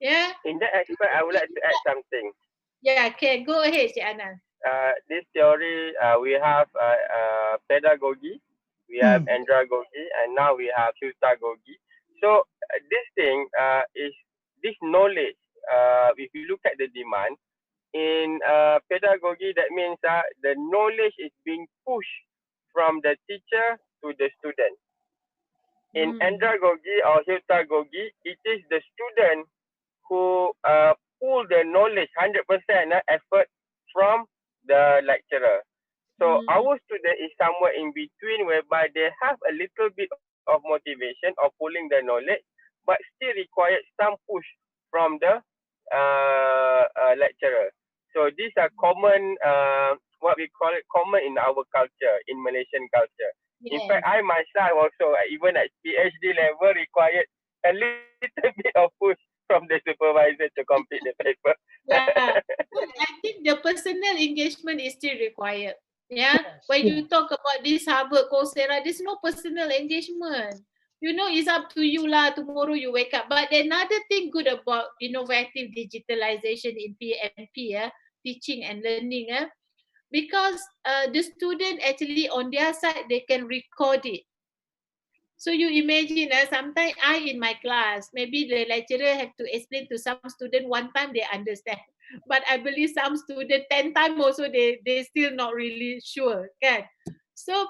Yeah.
In that aspect, I would like to add something.
Yeah, okay, go ahead, Cik Ana.
This theory, we have pedagogy, we have andragogy, and now we have heutagogy. So this thing is this knowledge. If you look at the demand in pedagogy, that means the knowledge is being pushed from the teacher to the student. In andragogy or heutagogy, it is the student who pull the knowledge 100% effort from the lecturer. So our student is somewhere in between, whereby they have a little bit of motivation of pulling the knowledge, but still required some push from the lecturer. So these are common, what we call it, common in our culture, in Malaysian culture. Yes. In fact, I myself also, even at PhD level, required a little bit of push from the supervisor to complete the paper.
Yeah, I think the personal engagement is still required. Yeah, when you talk about this Harvard, Coursera, there's no personal engagement. You know, it's up to you lah. Tomorrow you wake up. But another thing good about innovative digitalization in PMP, teaching and learning, because the student actually on their side, they can record it. So you imagine, sometimes I in my class, maybe the lecturer have to explain to some student one time they understand. But I believe some student 10 times also they still not really sure. Kan? So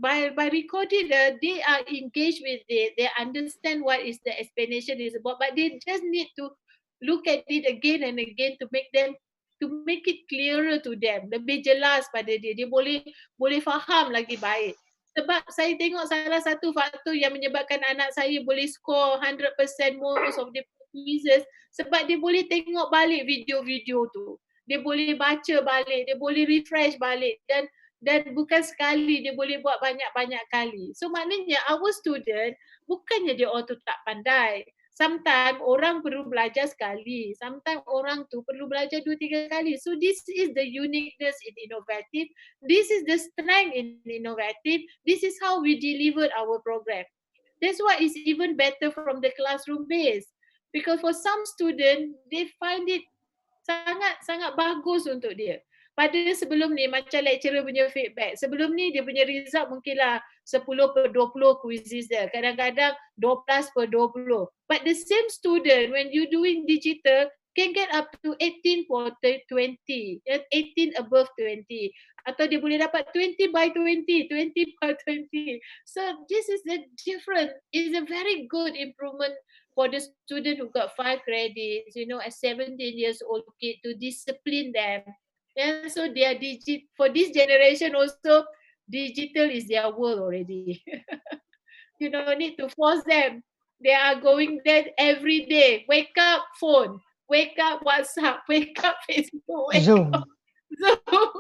by recording, they are engaged with it. They understand what is the explanation is about, but they just need to look at it again and again to make it clearer to them. Lebih jelas pada dia. Dia boleh faham lagi baik. Sebab saya tengok salah satu faktor yang menyebabkan anak saya boleh score 100% most of the quizzes, sebab dia boleh tengok balik video-video tu. Dia boleh baca balik, dia boleh refresh balik, dan bukan sekali, dia boleh buat banyak-banyak kali. So maknanya our student, bukannya dia orang tu tak pandai. sometimes orang perlu belajar sekali, sometimes orang tu perlu belajar 2-3 kali. So this is the uniqueness in innovative. This is the strength in innovative. This is how we deliver our program. That's why it's even better from the classroom base. Because for some student, they find it sangat bagus untuk dia. Pada sebelum ni, macam lecturer punya feedback, sebelum ni dia punya result mungkinlah 10/20 quizzes dia. Kadang-kadang 12/20. But the same student, when you doing digital, can get up to 18/20, 18 above 20. Atau dia boleh dapat 20/20, 20/20. So this is the different. It's a very good improvement for the student who got 5 credits, at 17 years old kid, to discipline them. And so they are for this generation also, digital is their world already. You don't need to force them. They are going there every day. Wake up, phone. Wake up, WhatsApp. Wake up, Facebook. Wake
Zoom.
up, Zoom.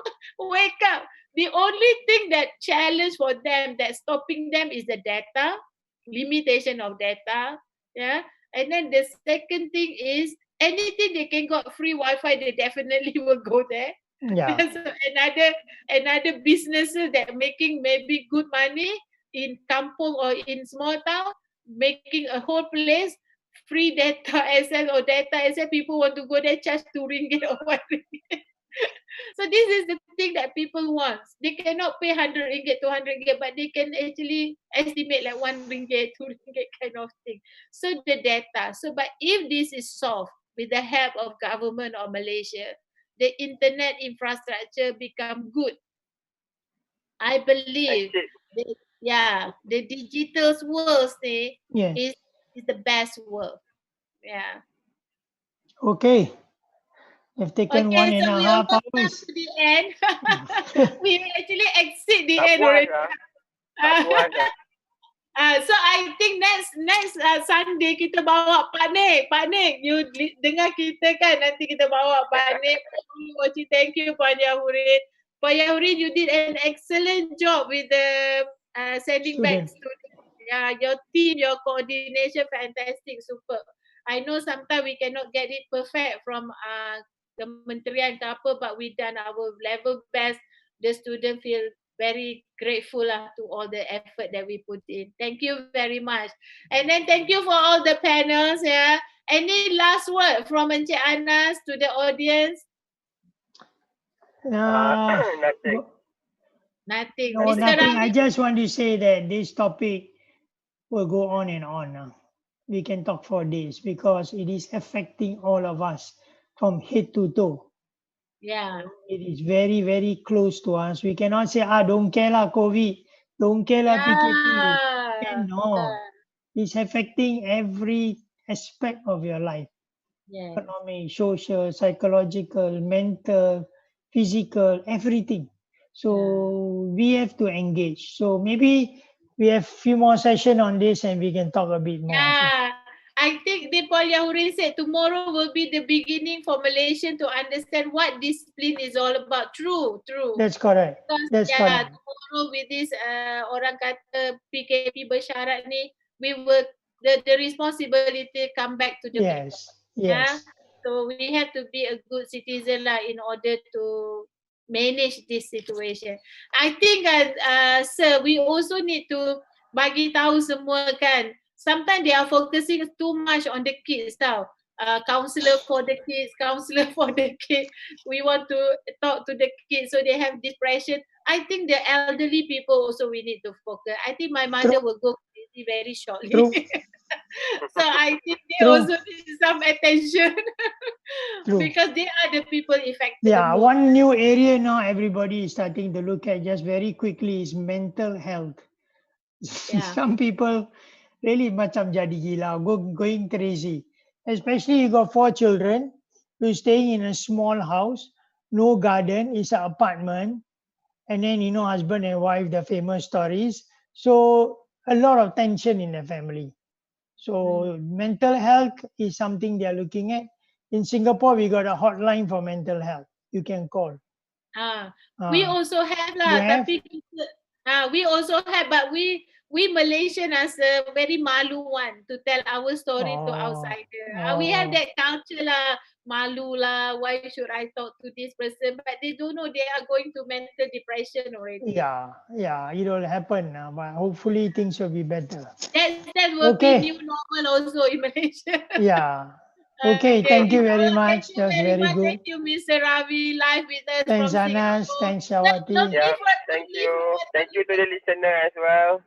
Wake up. The only thing that challenge for them, that's stopping them, is the data, limitation of data. Yeah. And then the second thing is, anything they can got free Wi-Fi, they definitely will go there.
Yeah.
So another businesses that making maybe good money in kampung or in small town, making a whole place free data access or data access. People want to go there, charge 2 ringgit or 1 ringgit. So this is the thing that people want. They cannot pay 100 ringgit, 200 ringgit, but they can actually estimate like 1 ringgit, 2 ringgit kind of thing. So the data. So, but if this is solved with the help of government of Malaysia, the internet infrastructure become good, I believe the digital world
Yes.
is the best world. Yeah.
Okay. You've taken
Okay,
1.5
so we almost come
hours.
to the end. We actually exceed the
Tak
end
puas
already.
lah. Tak puas lah.
So I think next Sunday kita bawa Pak Nik, you dengar kita kan, nanti kita bawa Pak Nik. Thank you Pak Yahurin. Pak Yahurin, you did an excellent job with the sending back students. Yeah, your team, your coordination, fantastic, super. I know sometimes we cannot get it perfect from kementerian ke apa, but we done our level best. The student feel very grateful to all the effort that we put in. Thank you very much. And then thank you for all the panels. Yeah. Any last word from Encik Anas to the audience?
Nothing.
Nothing.
No,
Mr.
nothing.
Rami?
I just want to say that this topic will go on and on. We can talk for days because it is affecting all of us from head to toe.
Yeah.
It is very, very close to us. We cannot say, don't care lah COVID, don't care lah PKP. No, it's affecting every aspect of your life.
Yeah.
Economic, social, psychological, mental, physical, everything. So we have to engage. So maybe we have few more sessions on this and we can talk a bit more.
Yeah. I think Paul Yahurin said tomorrow will be the beginning for Malaysians to understand what discipline is all about. True.
That's correct.
Because,
That's correct.
Tomorrow with this orang kata PKP bersyarat ni, we will the responsibility come back to the people.
Yes.
So we have to be a good citizen lah in order to manage this situation. I think sir, we also need to bagi tahu semua kan. Sometimes they are focusing too much on the kids tau. Counselor for the kids. We want to talk to the kids so they have depression. I think the elderly people also we need to focus. I think my mother will go crazy very shortly. So I think they also need some attention because they are the people affected.
Yeah, one new area now everybody is starting to look at just very quickly is mental health.
Yeah.
Some people really macam jadi gila, going crazy. Especially you got 4 children, you're staying in a small house, no garden, it's an apartment. And then, husband and wife, the famous stories. So a lot of tension in the family. So mental health is something they are looking at. In Singapore, we got a hotline for mental health. You can call.
We also have lah, tapi we also have, but we we Malaysian as a very malu one to tell our story to
Oh,
outsider. We have
oh.
that culture lah, malu lah, why should I talk to this person? But they don't know they are going to mental depression already.
Yeah, it will happen, but hopefully things will be better.
That will
Okay.
be new normal also in Malaysia.
Yeah. Okay, thank you very much.
Thank you
That was
very
very
much.
good.
Thank you, Mr. Ravi, live with us
Thanks,
from
Anas.
Singapore.
Thanks, Shawati.
Yeah, thank you. Thank you to the listener as well.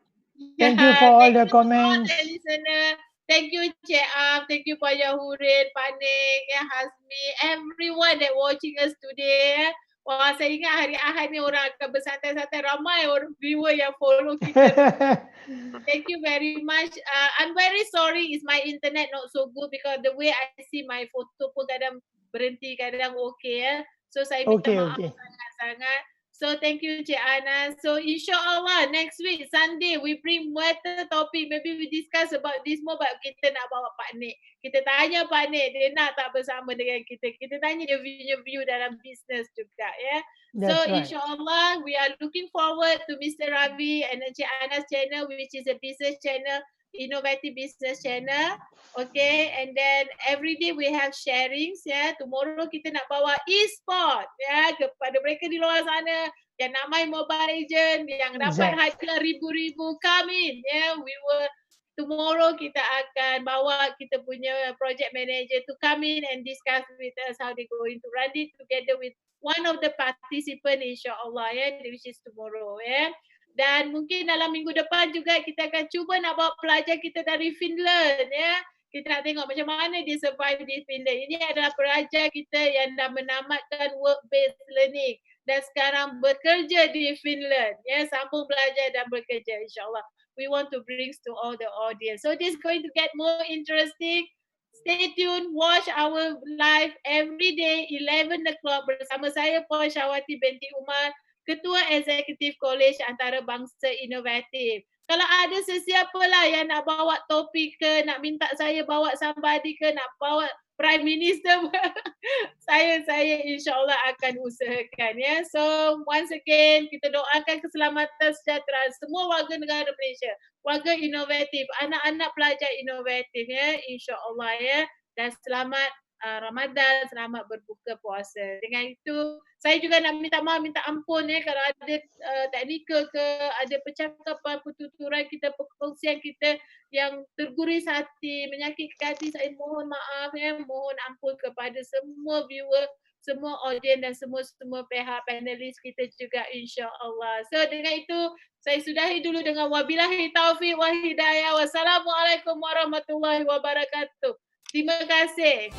Thank you for all
Thank
the
you to all
comments.
the listener. Thank you, Cik Am. Thank you, Pak Yahurin, Pak Ning, Hazmi, everyone that watching us today. Wah, saya ingat hari Ahad ni orang akan bersantai-santai. Ramai orang viewer yang follow kita. Thank you very much. I'm very sorry is my internet not so good because the way I see my photo pun kadang berhenti, kadang okay. So saya minta maaf sangat-sangat. So thank you, Cik Ana. So insyaAllah next week, Sunday, we bring better topic. Maybe we discuss about this more, but kita nak bawa Pak Nik. Kita tanya Pak Nik, dia nak tak bersama dengan kita. Kita tanya dia view dalam business juga, ya. So insyaAllah, we are looking forward to Mr. Ravi and Cik Ana's channel, which is a business channel, innovative business channel. Okay, and then every day we have sharings, ya. Tomorrow kita nak bawa e-sport, ya, kepada mereka di luar sana yang nak main Mobile Legends, yang dapat hadiah ribu-ribu, come in, ya. Tomorrow kita akan bawa kita punya project manager to come in and discuss with us how they going to run it together with one of the participant, insyaAllah, ya, which is tomorrow, ya. Dan mungkin dalam minggu depan juga kita akan cuba nak bawa pelajar kita dari Finland, ya. Kita nak tengok macam mana dia survive di Finland. Ini adalah pelajar kita yang dah menamatkan work-based learning dan sekarang bekerja di Finland. Ya, sambung belajar dan bekerja, insyaAllah. We want to bring to all the audience. So this is going to get more interesting. Stay tuned, watch our live every day 11 o'clock bersama saya Puan Syawati binti Umar, Ketua Eksekutif Kolej Antarabangsa Inovatif. Kalau ada sesiapa lah yang nak bawa topik ke, nak minta saya bawa somebody ke, nak bawa Prime Minister, saya insyaAllah akan usahakan, ya. So once again, kita doakan keselamatan sejahtera semua warga negara Malaysia, warga inovatif, anak-anak pelajar inovatif, ya, insyaAllah, ya. Dan selamat Ramadan, selamat berbuka puasa. Dengan itu, saya juga nak minta maaf, minta ampun, ya, kalau ada teknikal ke, ada percakapan, pertuturan kita, perkongsian kita yang terguris hati, menyakitkan hati, saya mohon maaf, ya, mohon ampun kepada semua viewer, semua audiens dan semua pihak panelis kita juga, insyaAllah. So dengan itu, saya sudahi dulu dengan wabillahi taufiq wal hidayah. Wassalamualaikum warahmatullahi wabarakatuh. Terima kasih.